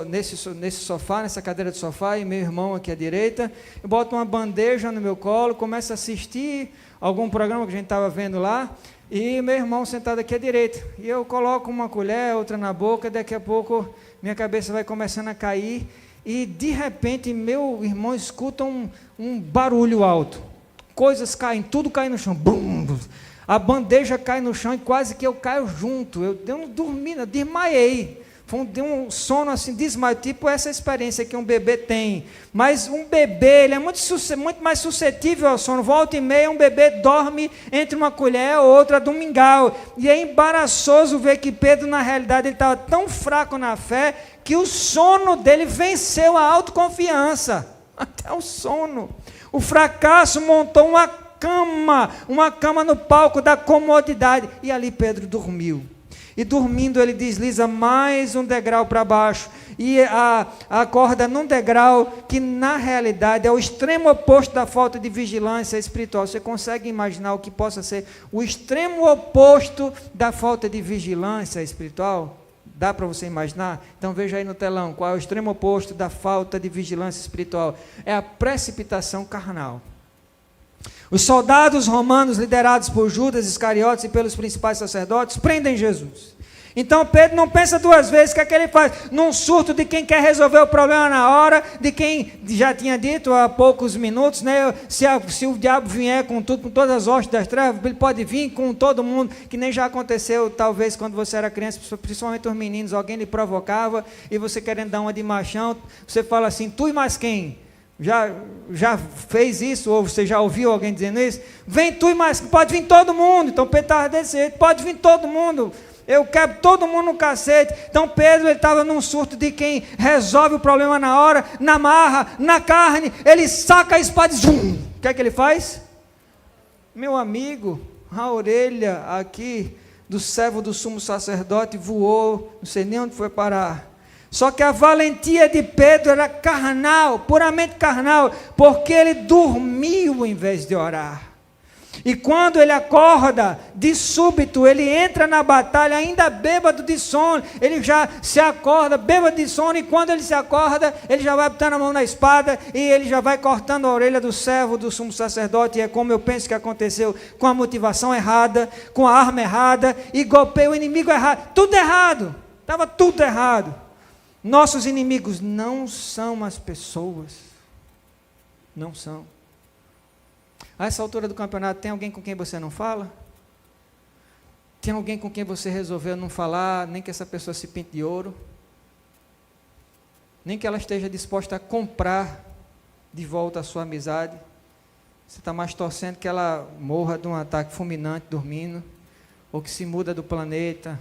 nesse sofá, nessa cadeira de sofá, e meu irmão aqui à direita, eu boto uma bandeja no meu colo, começo a assistir algum programa que a gente estava vendo lá, e meu irmão sentado aqui à direita, e eu coloco uma colher, outra na boca, daqui a pouco minha cabeça vai começando a cair, e de repente meu irmão escuta um barulho alto, coisas caem, tudo cai no chão, bum, a bandeja cai no chão e quase que eu caio junto, eu desmaiei. Deu um sono assim, desmaio, tipo essa experiência que um bebê tem. Mas um bebê, ele é muito mais suscetível ao sono. Volta e meia, um bebê dorme entre uma colher ou outra do mingau. E é embaraçoso ver que Pedro, na realidade, ele estava tão fraco na fé, que o sono dele venceu a autoconfiança. Até o sono. O fracasso montou uma cama no palco da comodidade. E ali Pedro dormiu. E dormindo ele desliza mais um degrau para baixo, e acorda num degrau que na realidade é o extremo oposto da falta de vigilância espiritual. Você consegue imaginar o que possa ser o extremo oposto da falta de vigilância espiritual? Dá para você imaginar? Então veja aí no telão, qual é o extremo oposto da falta de vigilância espiritual? É a precipitação carnal. Os soldados romanos, liderados por Judas Iscariotes e pelos principais sacerdotes, prendem Jesus. Então Pedro não pensa 2 vezes, o que é que ele faz? Num surto de quem quer resolver o problema na hora, de quem já tinha dito há poucos minutos, né? Se o diabo vier com tudo, com todas as hostes das trevas, ele pode vir com todo mundo, que nem já aconteceu talvez quando você era criança, principalmente os meninos, alguém lhe provocava, e você querendo dar uma de machão, você fala assim, tu e mais quem? Já fez isso, ou você já ouviu alguém dizendo isso? Vem tu e mais, pode vir todo mundo. Então Pedro estava desse jeito, pode vir todo mundo, eu quebro todo mundo no cacete. Então Pedro estava num surto de quem resolve o problema na hora, na marra, na carne. Ele saca a espada e zum. O que é que ele faz? Meu amigo, a orelha aqui do servo do sumo sacerdote voou, não sei nem onde foi parar. Só que a valentia de Pedro era carnal, puramente carnal, porque ele dormiu em vez de orar. E quando ele acorda, de súbito, ele entra na batalha ainda bêbado de sono, ele já se acorda bêbado de sono, e quando ele se acorda, ele já vai botando a mão na espada, e ele já vai cortando a orelha do servo do sumo sacerdote, e é como eu penso que aconteceu, com a motivação errada, com a arma errada, e golpeia o inimigo errado, tudo errado, estava tudo errado. Nossos inimigos não são as pessoas, não são. A essa altura do campeonato, tem alguém com quem você não fala? Tem alguém com quem você resolveu não falar, nem que essa pessoa se pinte de ouro? Nem que ela esteja disposta a comprar de volta a sua amizade? Você está mais torcendo que ela morra de um ataque fulminante dormindo, ou que se muda do planeta,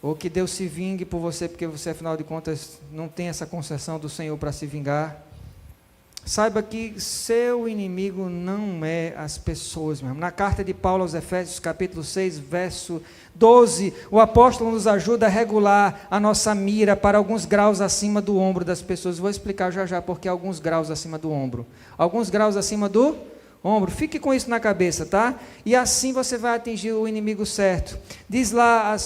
ou que Deus se vingue por você, porque você, afinal de contas, não tem essa concessão do Senhor para se vingar. Saiba que seu inimigo não é as pessoas mesmo. Na carta de Paulo aos Efésios, capítulo 6, verso 12, o apóstolo nos ajuda a regular a nossa mira para alguns graus acima do ombro das pessoas. Vou explicar já já porque alguns graus acima do ombro. Alguns graus acima do ombro. Fique com isso na cabeça, tá? E assim você vai atingir o inimigo certo. Diz lá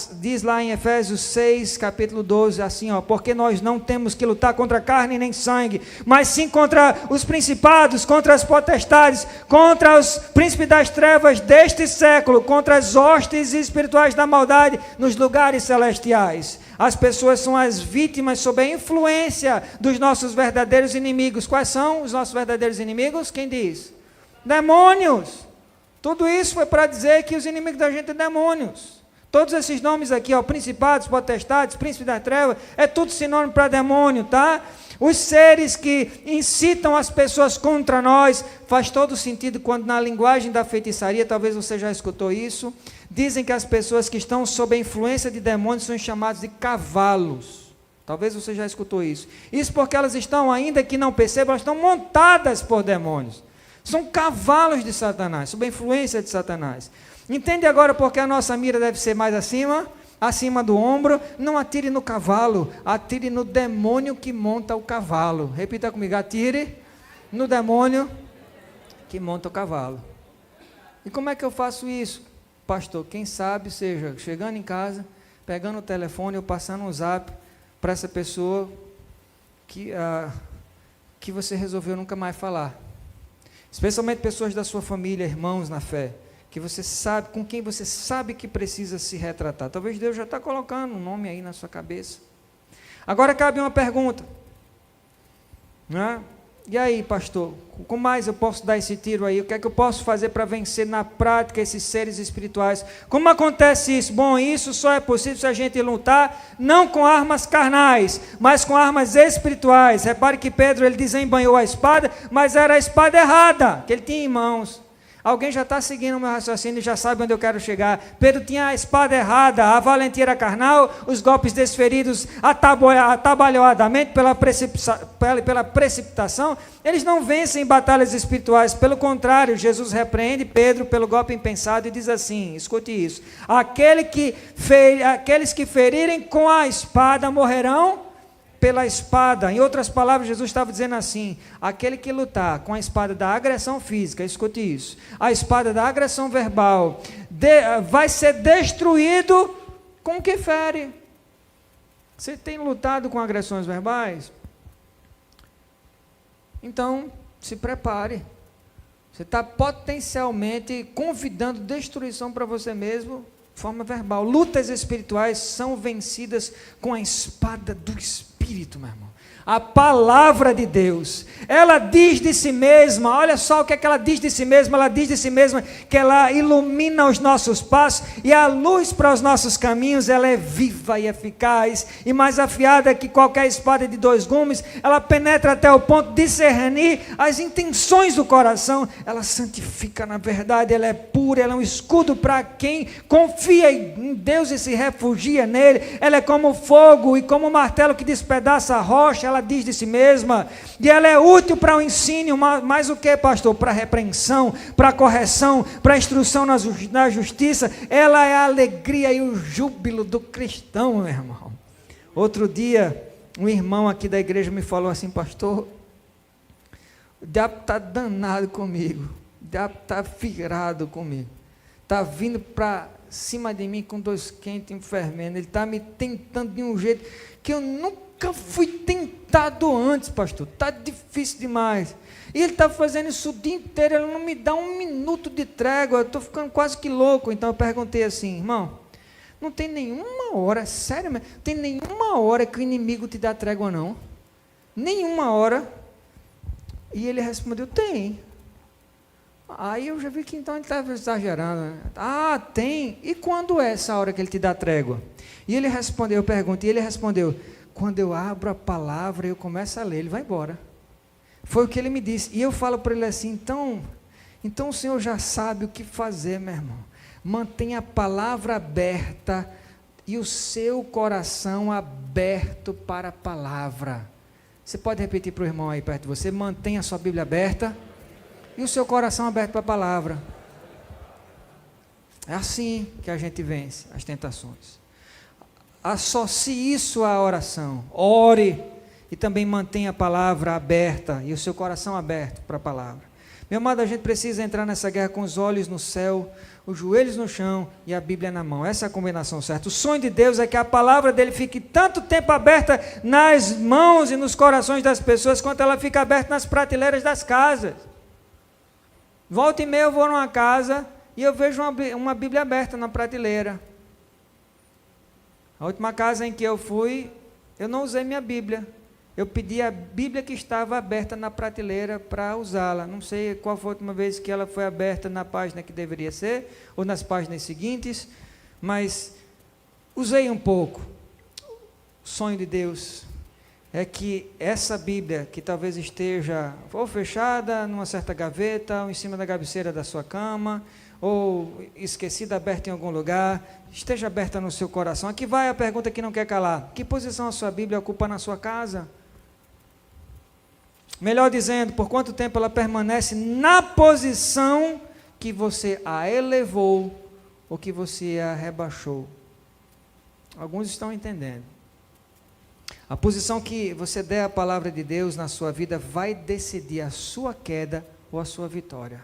em Efésios 6, capítulo 12, assim, ó: porque nós não temos que lutar contra carne nem sangue, mas sim contra os principados, contra as potestades, contra os príncipes das trevas deste século, contra as hostes espirituais da maldade nos lugares celestiais. As pessoas são as vítimas sob a influência dos nossos verdadeiros inimigos. Quais são os nossos verdadeiros inimigos? Quem diz? Demônios. Tudo isso foi para dizer que os inimigos da gente são demônios. Todos esses nomes aqui, ó, principados, potestades, príncipes da treva, é tudo sinônimo para demônio, tá? Os seres que incitam as pessoas contra nós, faz todo sentido quando na linguagem da feitiçaria, talvez você já escutou isso, dizem que as pessoas que estão sob a influência de demônios são chamadas de cavalos. Talvez você já escutou isso. Isso porque elas estão, ainda que não percebam, elas estão montadas por demônios. São cavalos de Satanás, sob a influência de Satanás. Entende agora porque a nossa mira deve ser mais acima do ombro? Não atire no cavalo, atire no demônio que monta o cavalo. Repita comigo: atire no demônio que monta o cavalo. E como é que eu faço isso, pastor? Quem sabe seja chegando em casa, pegando o telefone ou passando um zap para essa pessoa que você resolveu nunca mais falar. Especialmente pessoas da sua família, irmãos na fé, que você sabe, com quem você sabe que precisa se retratar. Talvez Deus já está colocando um nome aí na sua cabeça. Agora cabe uma pergunta, né? E aí, pastor, como mais eu posso dar esse tiro aí? O que é que eu posso fazer para vencer na prática esses seres espirituais? Como acontece isso? Bom, isso só é possível se a gente lutar não com armas carnais, mas com armas espirituais. Repare que Pedro, ele desembanhou a espada, mas era a espada errada que ele tinha em mãos. Alguém já está seguindo o meu raciocínio e já sabe onde eu quero chegar. Pedro tinha a espada errada, a valentia era carnal, os golpes desferidos atabalhoadamente pela precipitação, eles não vencem em batalhas espirituais. Pelo contrário, Jesus repreende Pedro pelo golpe impensado e diz assim, escute isso: aqueles que ferirem com a espada morrerão pela espada. Em outras palavras, Jesus estava dizendo assim: aquele que lutar com a espada da agressão física, escute isso, a espada da agressão verbal, vai ser destruído com o que fere. Você tem lutado com agressões verbais? Então, se prepare. Você está potencialmente convidando destruição para você mesmo de forma verbal. Lutas espirituais são vencidas com a espada do Espírito, meu irmão. A palavra de Deus, ela diz de si mesma, olha só o que é que ela diz de si mesma. Ela diz de si mesma que ela ilumina os nossos passos e a luz para os nossos caminhos. Ela é viva e eficaz e mais afiada que qualquer espada de 2 gumes. Ela penetra até o ponto de discernir as intenções do coração. Ela santifica na verdade, ela é pura, ela é um escudo para quem confia em Deus e se refugia nele. Ela é como fogo e como martelo que despedaça a rocha. Ela diz de si mesma, e ela é útil para o ensino, mais o que, pastor? Para a repreensão, para a correção, para a instrução na justiça. Ela é a alegria e o júbilo do cristão, meu irmão. Outro dia, um irmão aqui da igreja me falou assim: pastor, o diabo está danado comigo, o diabo está virado comigo, está vindo para cima de mim com 2 quentes e fervendo, ele está me tentando de um jeito que eu nunca fui tentado antes, pastor. Está difícil demais. E ele está fazendo isso o dia inteiro, ele não me dá 1 minuto de trégua, eu estou ficando quase que louco. Então eu perguntei assim: irmão, não tem nenhuma hora, sério mesmo, tem nenhuma hora que o inimigo te dá trégua não? Nenhuma hora? E ele respondeu: tem. Aí eu já vi que então ele estava exagerando, né? Ah, tem. E quando é essa hora que ele te dá trégua? E ele respondeu, eu pergunto, e ele respondeu: quando eu abro a palavra, eu começo a ler, ele vai embora. Foi o que ele me disse. E eu falo para ele assim: então o Senhor já sabe o que fazer, meu irmão. Mantenha a palavra aberta e o seu coração aberto para a palavra. Você pode repetir para o irmão aí perto de você: mantenha a sua Bíblia aberta e o seu coração aberto para a palavra. É assim que a gente vence as tentações. Associe isso à oração. Ore e também mantenha a palavra aberta e o seu coração aberto para a palavra. Meu amado, a gente precisa entrar nessa guerra com os olhos no céu, os joelhos no chão e a Bíblia na mão. Essa é a combinação certa. O sonho de Deus é que a palavra dele fique tanto tempo aberta nas mãos e nos corações das pessoas, quanto ela fica aberta nas prateleiras das casas. Volta e meia eu vou numa casa e eu vejo uma Bíblia aberta na prateleira. A última casa em que eu fui, eu não usei minha Bíblia. Eu pedi a Bíblia que estava aberta na prateleira para usá-la. Não sei qual foi a última vez que ela foi aberta na página que deveria ser, ou nas páginas seguintes, mas usei um pouco. O sonho de Deus é que essa Bíblia, que talvez esteja ou fechada numa certa gaveta, ou em cima da cabeceira da sua cama, ou esquecida, aberta em algum lugar, esteja aberta no seu coração. Aqui vai a pergunta que não quer calar: que posição a sua Bíblia ocupa na sua casa? Melhor dizendo, por quanto tempo ela permanece na posição que você a elevou ou que você a rebaixou? Alguns estão entendendo. A posição que você der à palavra de Deus na sua vida vai decidir a sua queda ou a sua vitória.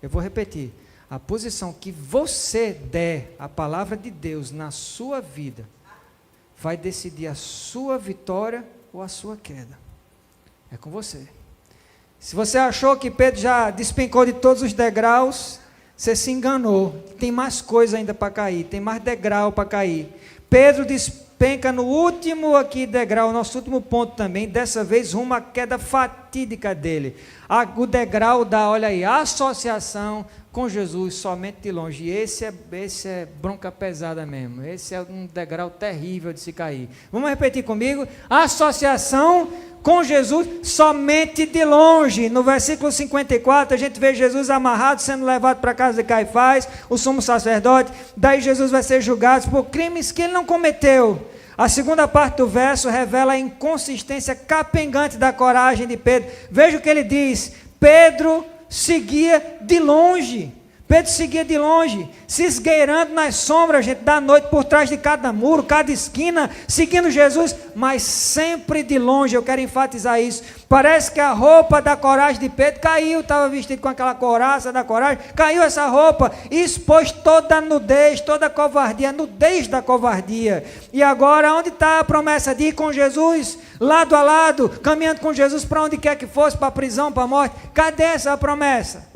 Eu vou repetir. A posição que você der à palavra de Deus na sua vida vai decidir a sua vitória ou a sua queda. É com você. Se você achou que Pedro já despencou de todos os degraus, você se enganou. Tem mais coisa ainda para cair, tem mais degrau para cair. Pedro despenca no último aqui degrau, nosso último ponto também, dessa vez rumo à queda fatídica dele. O degrau da, olha aí, associação com Jesus somente de longe. E esse é bronca pesada mesmo. Esse é um degrau terrível de se cair. Vamos repetir comigo? Associação com Jesus somente de longe. No versículo 54, a gente vê Jesus amarrado, sendo levado para a casa de Caifás, o sumo sacerdote. Daí Jesus vai ser julgado por crimes que ele não cometeu. A segunda parte do verso revela a inconsistência capengante da coragem de Pedro. Veja o que ele diz: Pedro seguia de longe. Pedro seguia de longe, se esgueirando nas sombras, gente, da noite, por trás de cada muro, cada esquina, seguindo Jesus, mas sempre de longe. Eu quero enfatizar isso. Parece que a roupa da coragem de Pedro caiu, estava vestido com aquela couraça da coragem, caiu essa roupa e expôs toda a nudez, toda a covardia, a nudez da covardia. E agora, onde está a promessa de ir com Jesus, lado a lado, caminhando com Jesus para onde quer que fosse, para a prisão, para a morte? Cadê essa promessa?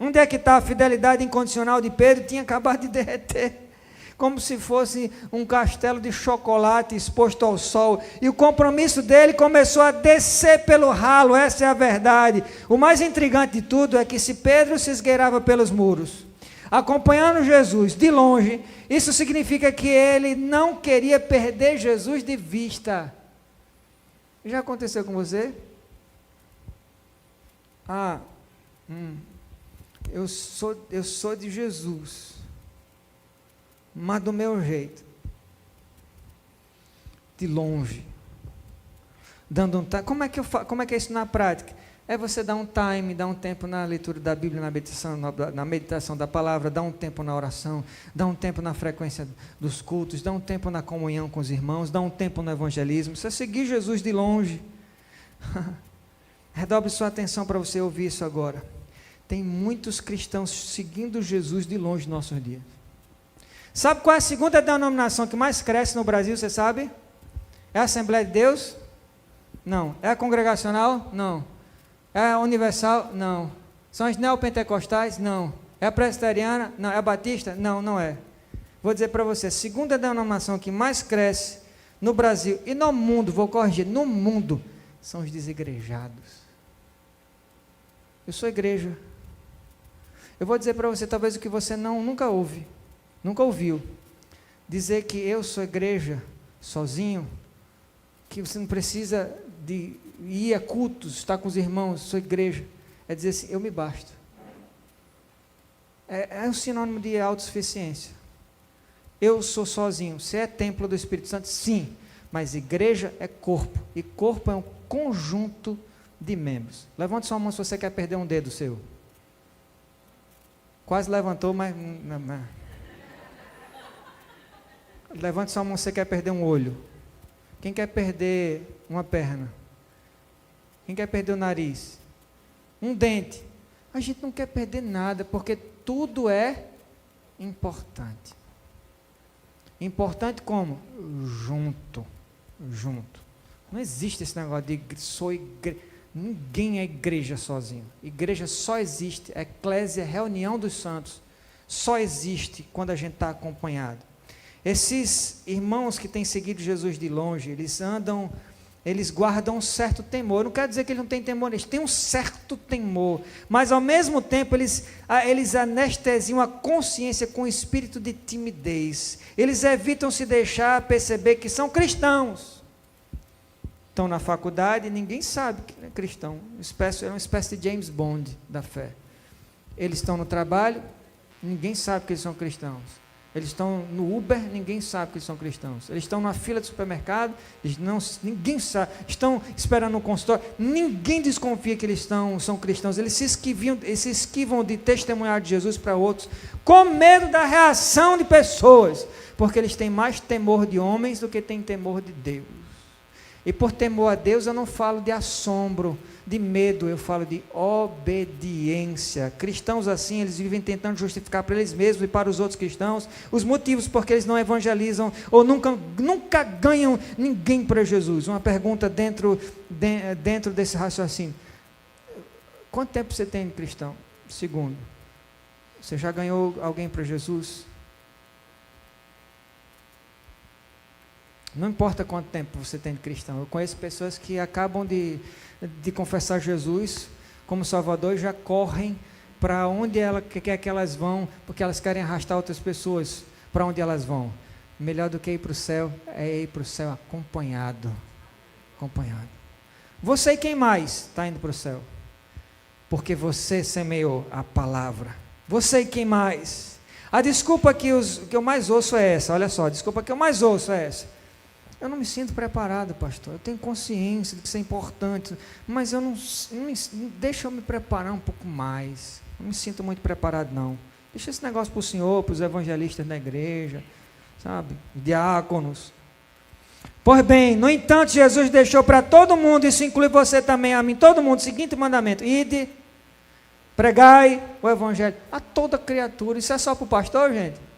Onde é que está a fidelidade incondicional de Pedro? Tinha acabado de derreter, como se fosse um castelo de chocolate exposto ao sol, e o compromisso dele começou a descer pelo ralo. Essa é a verdade. O mais intrigante de tudo é que se Pedro se esgueirava pelos muros, acompanhando Jesus de longe, isso significa que ele não queria perder Jesus de vista. Já aconteceu com você? Eu sou de Jesus, mas do meu jeito, de longe, dando um time. Como é que é isso na prática? É você dar um time, dar um tempo na leitura da Bíblia, na meditação da palavra, dar um tempo na oração, dar um tempo na frequência dos cultos, dar um tempo na comunhão com os irmãos, dar um tempo no evangelismo. Você seguir Jesus de longe. Redobre sua atenção para você ouvir isso agora. Tem muitos cristãos seguindo Jesus de longe nos nossos dias. Sabe qual é a segunda denominação que mais cresce no Brasil, você sabe? É a Assembleia de Deus? Não. É a Congregacional? Não. É a Universal? Não. São as neopentecostais? Não. É a Presbiteriana? Não. É a Batista? Não, não é. Vou dizer para você, a segunda denominação que mais cresce no Brasil e no mundo, vou corrigir, no mundo, são os desigrejados. Eu sou igreja. Eu vou dizer para você, talvez o que você nunca ouviu, dizer que eu sou igreja sozinho, que você não precisa de ir a cultos, estar com os irmãos, sou igreja, é dizer assim, eu me basto. É um sinônimo de autossuficiência. Eu sou sozinho. Você é templo do Espírito Santo? Sim, mas igreja é corpo, e corpo é um conjunto de membros. Levante sua mão se você quer perder um dedo seu. Quase levantou, mas... Levante sua mão se você quer perder um olho. Quem quer perder uma perna? Quem quer perder o nariz? Um dente. A gente não quer perder nada, porque tudo é importante. Importante como? Junto. Não existe esse negócio de sou igreja. Ninguém é igreja sozinho. Igreja só existe, eclésia, reunião dos santos, só existe quando a gente está acompanhado. Esses irmãos que têm seguido Jesus de longe, eles guardam um certo temor. Não quer dizer que eles não têm temor, eles têm um certo temor, mas ao mesmo tempo eles anestesiam a consciência com um espírito de timidez. Eles evitam se deixar perceber que são cristãos. Estão na faculdade, ninguém sabe que é cristão. É uma espécie de James Bond da fé. Eles estão no trabalho, ninguém sabe que eles são cristãos. Eles estão no Uber, ninguém sabe que eles são cristãos. Eles estão na fila do supermercado, ninguém sabe. Estão esperando no consultório, ninguém desconfia que eles são cristãos. Eles se esquivam de testemunhar de Jesus para outros, com medo da reação de pessoas, porque eles têm mais temor de homens do que têm temor de Deus. E por temor a Deus eu não falo de assombro, de medo, eu falo de obediência. Cristãos assim, eles vivem tentando justificar para eles mesmos e para os outros cristãos os motivos porque eles não evangelizam ou nunca ganham ninguém para Jesus. Uma pergunta dentro desse raciocínio: quanto tempo você tem de cristão? Segundo, você já ganhou alguém para Jesus? Não importa quanto tempo você tem de cristão. Eu conheço pessoas que acabam de confessar Jesus como Salvador e já correm para onde ela quer que elas vão, porque elas querem arrastar outras pessoas para onde elas vão. Melhor do que ir para o céu é ir para o céu acompanhado. Você e quem mais está indo para o céu? Porque você semeou a palavra. Você e quem mais? A desculpa que eu mais ouço é essa. Olha só, a desculpa que eu mais ouço é essa: eu não me sinto preparado, pastor. Eu tenho consciência de que isso é importante, mas deixa eu me preparar um pouco mais. Não me sinto muito preparado, não. Deixa esse negócio para o senhor, para os evangelistas da igreja, sabe? Diáconos. Pois bem, no entanto, Jesus deixou para todo mundo, isso inclui você também, a mim, todo mundo, o seguinte mandamento: ide, pregai o evangelho a toda criatura. Isso é só para o pastor, gente?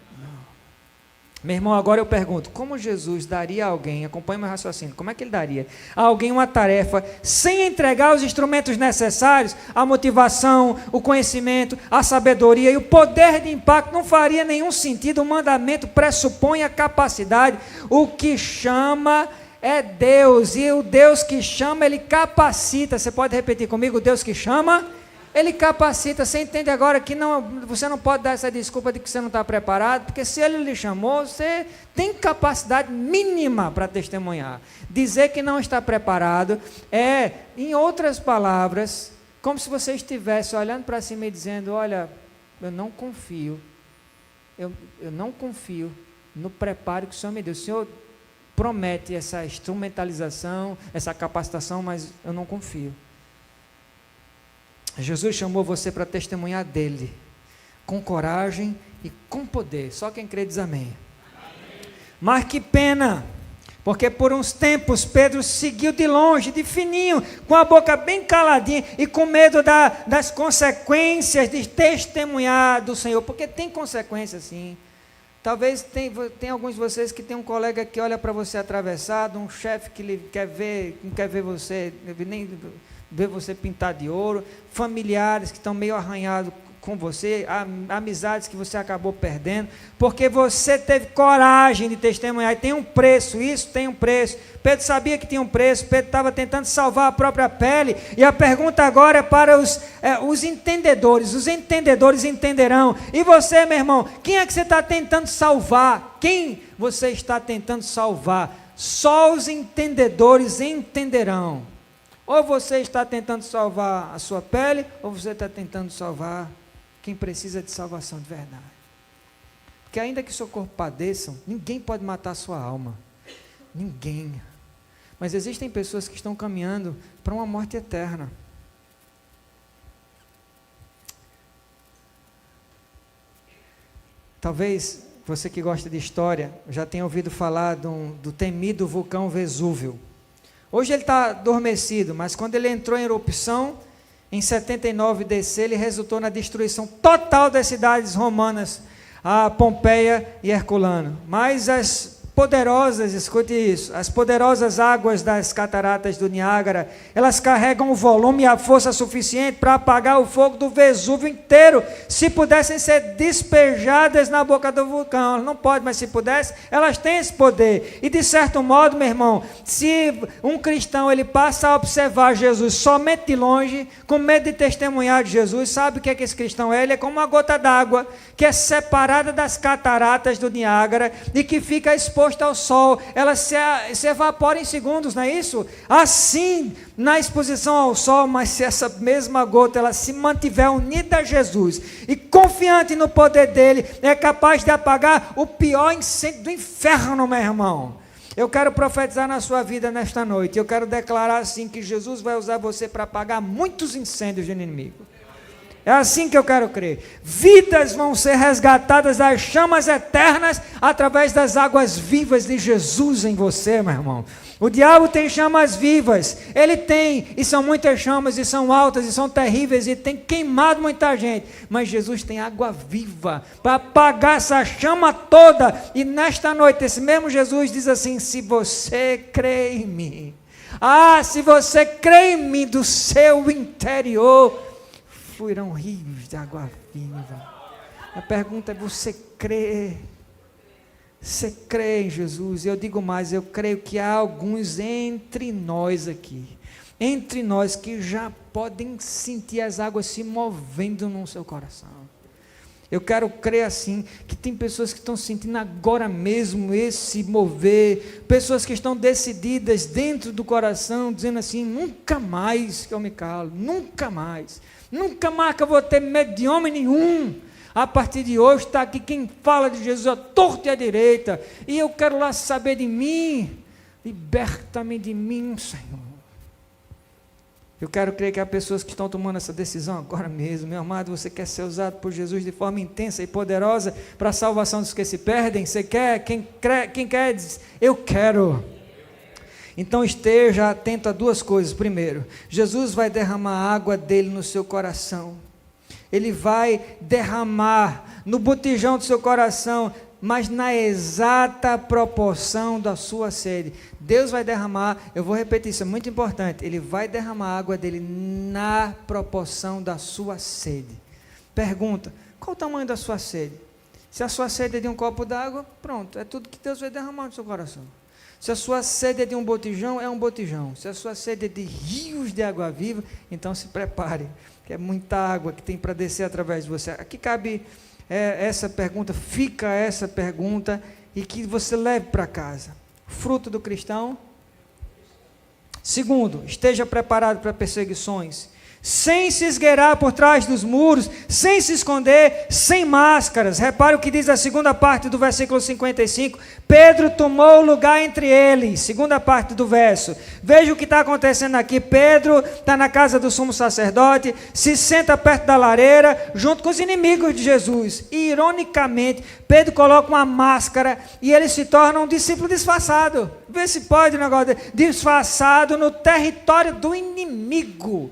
Meu irmão, agora eu pergunto: como Jesus daria a alguém, acompanhe meu raciocínio, como é que ele daria a alguém uma tarefa sem entregar os instrumentos necessários, a motivação, o conhecimento, a sabedoria e o poder de impacto? Não faria nenhum sentido. O mandamento pressupõe a capacidade. O que chama é Deus, e o Deus que chama, Ele capacita. Você pode repetir comigo? O Deus que chama, Ele capacita. Você entende agora que você não pode dar essa desculpa de que você não está preparado, porque se Ele lhe chamou, você tem capacidade mínima para testemunhar. Dizer que não está preparado é, em outras palavras, como se você estivesse olhando para cima e dizendo: olha, eu não confio, eu não confio no preparo que o Senhor me deu. O Senhor promete essa instrumentalização, essa capacitação, mas eu não confio. Jesus chamou você para testemunhar dele, com coragem e com poder. Só quem crê diz amém. Mas que pena, porque por uns tempos Pedro seguiu de longe, de fininho, com a boca bem caladinha e com medo das consequências de testemunhar do Senhor, porque tem consequências sim. Talvez tem alguns de vocês que tem um colega que olha para você atravessado, um chefe que não quer ver você, nem ver você pintar de ouro, familiares que estão meio arranhados com você, amizades que você acabou perdendo, porque você teve coragem de testemunhar. E tem um preço, isso tem um preço. Pedro sabia que tinha um preço. Pedro estava tentando salvar a própria pele, e a pergunta agora é para os entendedores. Os entendedores entenderão. E você, meu irmão, quem é que você está tentando salvar? Quem você está tentando salvar? Só os entendedores entenderão. Ou você está tentando salvar a sua pele, ou você está tentando salvar quem precisa de salvação de verdade. Porque ainda que seu corpo padeça, ninguém pode matar a sua alma. Ninguém. Mas existem pessoas que estão caminhando para uma morte eterna. Talvez você que gosta de história já tenha ouvido falar do temido vulcão Vesúvio. Hoje ele está adormecido, mas quando ele entrou em erupção, em 79 DC, ele resultou na destruição total das cidades romanas, a Pompeia e Herculano. Mas as poderosas, escute isso, as poderosas águas das cataratas do Niágara, elas carregam o volume e a força suficiente para apagar o fogo do Vesúvio inteiro, se pudessem ser despejadas na boca do vulcão. Elas não podem, mas se pudessem, elas têm esse poder. E de certo modo, meu irmão, se um cristão ele passa a observar Jesus somente de longe, com medo de testemunhar de Jesus, sabe o que é que esse cristão é? Ele é como uma gota d'água que é separada das cataratas do Niágara e que fica exposta ao sol, ela se evapora em segundos, não é isso? Assim, na exposição ao sol, mas se essa mesma gota, ela se mantiver unida a Jesus, e confiante no poder dele, é capaz de apagar o pior incêndio do inferno, meu irmão. Eu quero profetizar na sua vida nesta noite, eu quero declarar assim, que Jesus vai usar você para apagar muitos incêndios do inimigo. É assim que eu quero crer. Vidas vão ser resgatadas das chamas eternas através das águas vivas de Jesus em você, meu irmão. O diabo tem chamas vivas, ele tem, e são muitas chamas, e são altas, e são terríveis, e tem queimado muita gente, mas Jesus tem água viva, para apagar essa chama toda, e nesta noite, esse mesmo Jesus diz assim, se você crê em mim, se você crê em mim, do seu interior, fluirão rios de água viva. A pergunta é, você crê? Você crê em Jesus? Eu digo mais, eu creio que há alguns entre nós aqui, entre nós que já podem sentir as águas se movendo no seu coração. Eu quero crer assim, que tem pessoas que estão sentindo agora mesmo esse mover, pessoas que estão decididas dentro do coração, dizendo assim, nunca mais que eu me calo, nunca mais que eu vou ter medo de homem nenhum. A partir de hoje está aqui quem fala de Jesus à torta e à direita, e eu quero lá saber de mim, liberta-me de mim, Senhor. Eu quero crer que há pessoas que estão tomando essa decisão agora mesmo. Meu amado, você quer ser usado por Jesus de forma intensa e poderosa para a salvação dos que se perdem? Você quer? Quem quer diz, eu quero. Então esteja atento a duas coisas. Primeiro, Jesus vai derramar a água dele no seu coração. Ele vai derramar no botijão do seu coração, mas na exata proporção da sua sede. Deus vai derramar, eu vou repetir, isso é muito importante, ele vai derramar a água dele na proporção da sua sede. Pergunta, qual o tamanho da sua sede? Se a sua sede é de um copo d'água, pronto, é tudo que Deus vai derramar no seu coração. Se a sua sede é de um botijão, é um botijão. Se a sua sede é de rios de água viva, então se prepare, que é muita água que tem para descer através de você. Aqui cabe essa pergunta, fica essa pergunta, e que você leve para casa. Fruto do cristão. Segundo, esteja preparado para perseguições, sem se esgueirar por trás dos muros, sem se esconder, sem máscaras. Repare o que diz a segunda parte do versículo 55, Pedro tomou o lugar entre eles, segunda parte do verso. Veja o que está acontecendo aqui. Pedro está na casa do sumo sacerdote, se senta perto da lareira, junto com os inimigos de Jesus, e ironicamente, Pedro coloca uma máscara, e ele se torna um discípulo disfarçado. Vê se pode, negócio disfarçado no território do inimigo,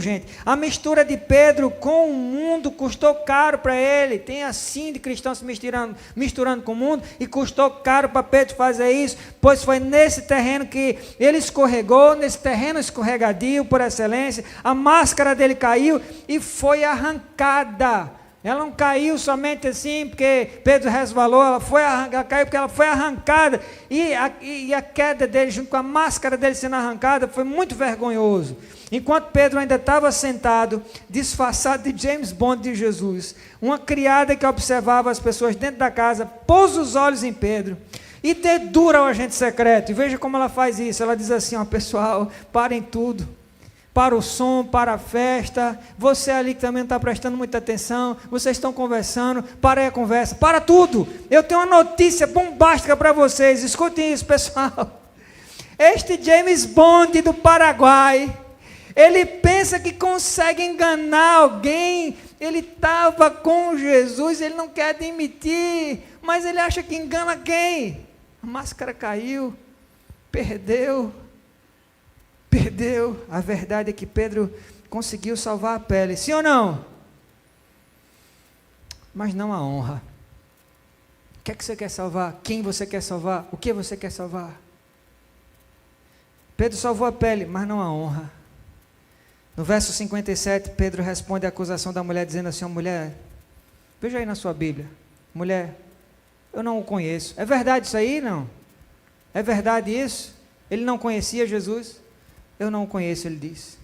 gente. A mistura de Pedro com o mundo custou caro para ele. Tem assim de cristãos se misturando com o mundo, e custou caro para Pedro fazer isso, pois foi nesse terreno que ele escorregou, nesse terreno escorregadio por excelência, a máscara dele caiu e foi arrancada. Ela não caiu somente assim porque Pedro resvalou, ela caiu porque ela foi arrancada, e a queda dele junto com a máscara dele sendo arrancada foi muito vergonhoso. Enquanto Pedro ainda estava sentado, disfarçado de James Bond de Jesus, uma criada que observava as pessoas dentro da casa, pôs os olhos em Pedro e dedura o agente secreto. E veja como ela faz isso. Ela diz assim, pessoal, parem tudo, para o som, para a festa, você ali que também não está prestando muita atenção, vocês estão conversando, para aí a conversa, para tudo, eu tenho uma notícia bombástica para vocês, escutem isso, pessoal. Este James Bond do Paraguai, ele pensa que consegue enganar alguém. Ele estava com Jesus, ele não quer admitir, mas ele acha que engana quem? A máscara caiu, perdeu. A verdade é que Pedro conseguiu salvar a pele, sim ou não? Mas não a honra. O que é que você quer salvar? Quem você quer salvar? O que você quer salvar? Pedro salvou a pele, mas não a honra. No verso 57, Pedro responde à acusação da mulher, dizendo assim: mulher, veja aí na sua Bíblia, mulher, eu não o conheço. É verdade isso aí, não? É verdade isso? Ele não conhecia Jesus? Eu não o conheço, ele disse.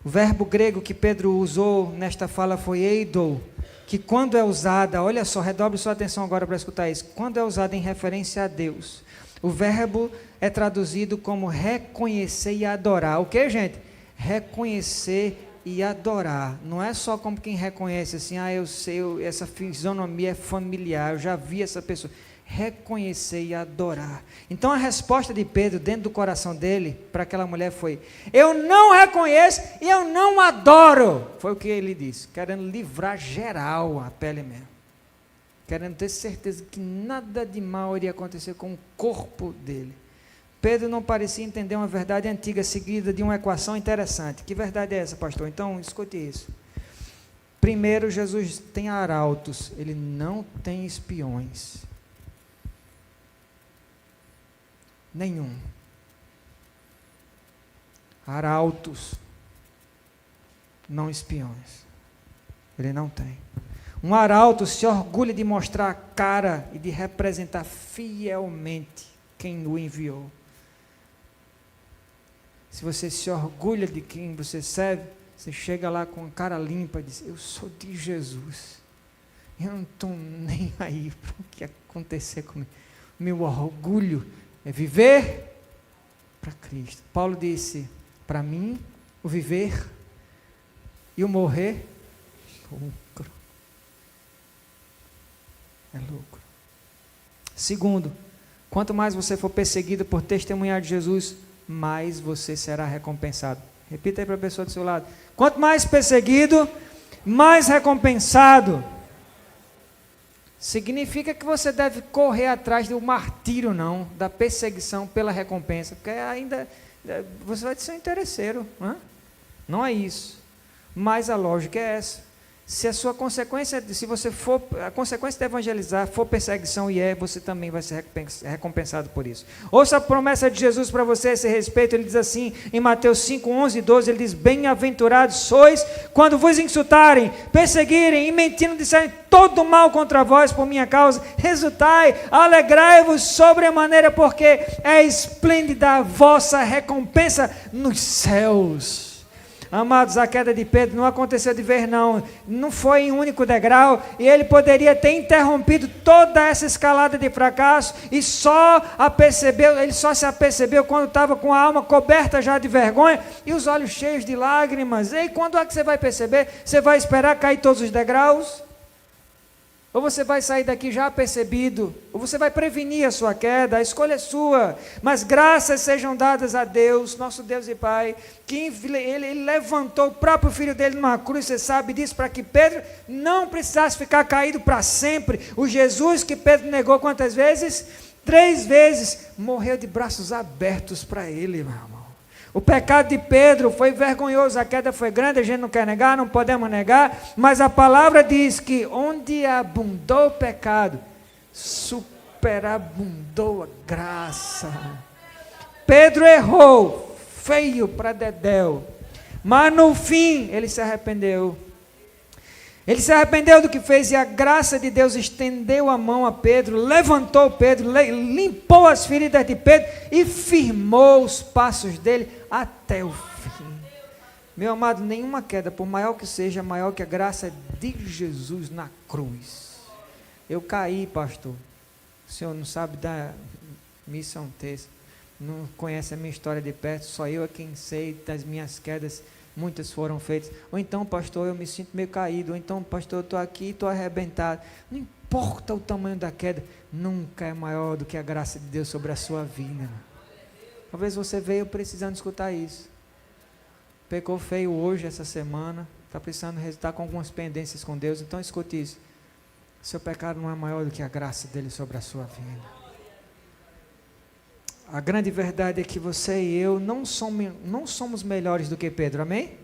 O verbo grego que Pedro usou nesta fala foi eidou, que quando é usada, olha só, redobre sua atenção agora para escutar isso, quando é usada em referência a Deus, o verbo é traduzido como reconhecer e adorar. O que, gente? Reconhecer e adorar. Não é só como quem reconhece assim, eu sei, essa fisionomia é familiar, eu já vi essa pessoa. Reconhecer e adorar. Então a resposta de Pedro dentro do coração dele para aquela mulher foi: eu não reconheço e eu não adoro. Foi o que ele disse, querendo livrar geral a pele mesmo, querendo ter certeza que nada de mal iria acontecer com o corpo dele. Pedro não parecia entender uma verdade antiga seguida de uma equação interessante. Que verdade é essa, pastor? Então escute isso. Primeiro, Jesus tem arautos, ele não tem espiões. Nenhum. Arautos, não espiões. Ele não tem. Um arauto se orgulha de mostrar a cara e de representar fielmente quem o enviou. Se você se orgulha de quem você serve, você chega lá com a cara limpa e diz: eu sou de Jesus. Eu não estou nem aí para o que acontecer comigo. Meu orgulho é viver para Cristo. Paulo disse: para mim, o viver e o morrer, lucro. É lucro. Segundo, quanto mais você for perseguido por testemunhar de Jesus, mais você será recompensado. Repita aí para a pessoa do seu lado. Quanto mais perseguido, mais recompensado. Significa que você deve correr atrás do martírio, não, da perseguição pela recompensa, porque ainda você vai ser um interesseiro, não é isso. Mas a lógica é essa. Se a sua consequência, se você for, a consequência de evangelizar for perseguição, você também vai ser recompensado por isso. Ouça a promessa de Jesus para você a esse respeito. Ele diz assim, em Mateus 5, 11 e 12, ele diz: bem-aventurados sois quando vos insultarem, perseguirem e mentindo disserem todo mal contra vós por minha causa. Exultai, alegrai-vos sobremaneira, porque é esplêndida a vossa recompensa nos céus. Amados, a queda de Pedro não aconteceu de vez, não foi em um único degrau, e ele poderia ter interrompido toda essa escalada de fracasso, e ele só se apercebeu quando estava com a alma coberta já de vergonha, e os olhos cheios de lágrimas. E quando é que você vai perceber? Você vai esperar cair todos os degraus? Ou você vai sair daqui já percebido, ou você vai prevenir a sua queda? A escolha é sua, mas graças sejam dadas a Deus, nosso Deus e Pai, que ele levantou o próprio Filho dele numa cruz, você sabe disso, para que Pedro não precisasse ficar caído para sempre. O Jesus que Pedro negou quantas vezes? 3 vezes, morreu de braços abertos para ele, meu irmão. O pecado de Pedro foi vergonhoso, a queda foi grande, a gente não quer negar, não podemos negar, mas a palavra diz que onde abundou o pecado, superabundou a graça. Pedro errou, feio para dedéu, mas no fim ele se arrependeu. Ele se arrependeu do que fez, e a graça de Deus estendeu a mão a Pedro, levantou Pedro, limpou as feridas de Pedro e firmou os passos dele até o fim. Meu amado, nenhuma queda, por maior que seja, maior que a graça de Jesus na cruz. Eu caí, pastor. O senhor não sabe da missão texto, não conhece a minha história de perto, só eu é quem sei das minhas quedas. Muitas foram feitas. Ou então, pastor, eu me sinto meio caído. Ou então, pastor, eu estou aqui e estou arrebentado. Não importa o tamanho da queda, nunca é maior do que a graça de Deus sobre a sua vida. Talvez você veio precisando escutar isso. Pecou feio hoje, essa semana, está precisando estar com algumas pendências com Deus, então escute isso. Seu pecado não é maior do que a graça dele sobre a sua vida. A grande verdade é que você e eu não somos melhores do que Pedro, amém?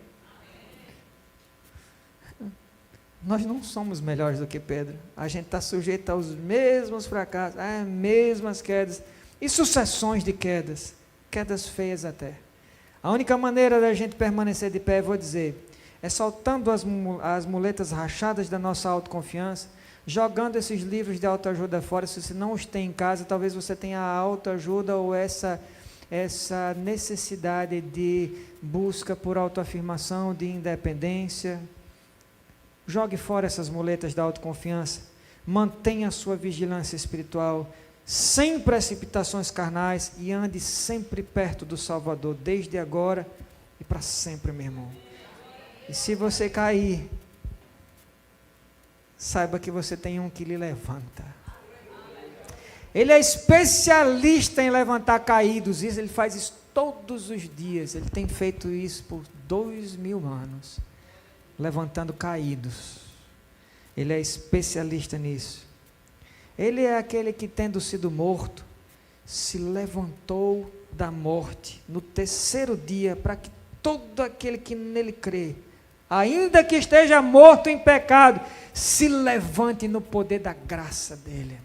Nós não somos melhores do que Pedro. A gente está sujeito aos mesmos fracassos, às mesmas quedas, e sucessões de quedas, quedas feias até. A única maneira da gente permanecer de pé, vou dizer, é soltando as muletas rachadas da nossa autoconfiança, jogando esses livros de autoajuda fora. Se você não os tem em casa, talvez você tenha a autoajuda ou essa necessidade de busca por autoafirmação, de independência. Jogue fora essas muletas da autoconfiança, mantenha a sua vigilância espiritual, sem precipitações carnais, e ande sempre perto do Salvador, desde agora e para sempre, meu irmão. E se você cair, saiba que você tem um que lhe levanta. Ele é especialista em levantar caídos, ele faz isso todos os dias, ele tem feito isso por 2000 anos, levantando caídos. Ele é especialista nisso. Ele é aquele que, tendo sido morto, se levantou da morte no terceiro dia, para que todo aquele que nele crê, ainda que esteja morto em pecado, se levante no poder da graça dele.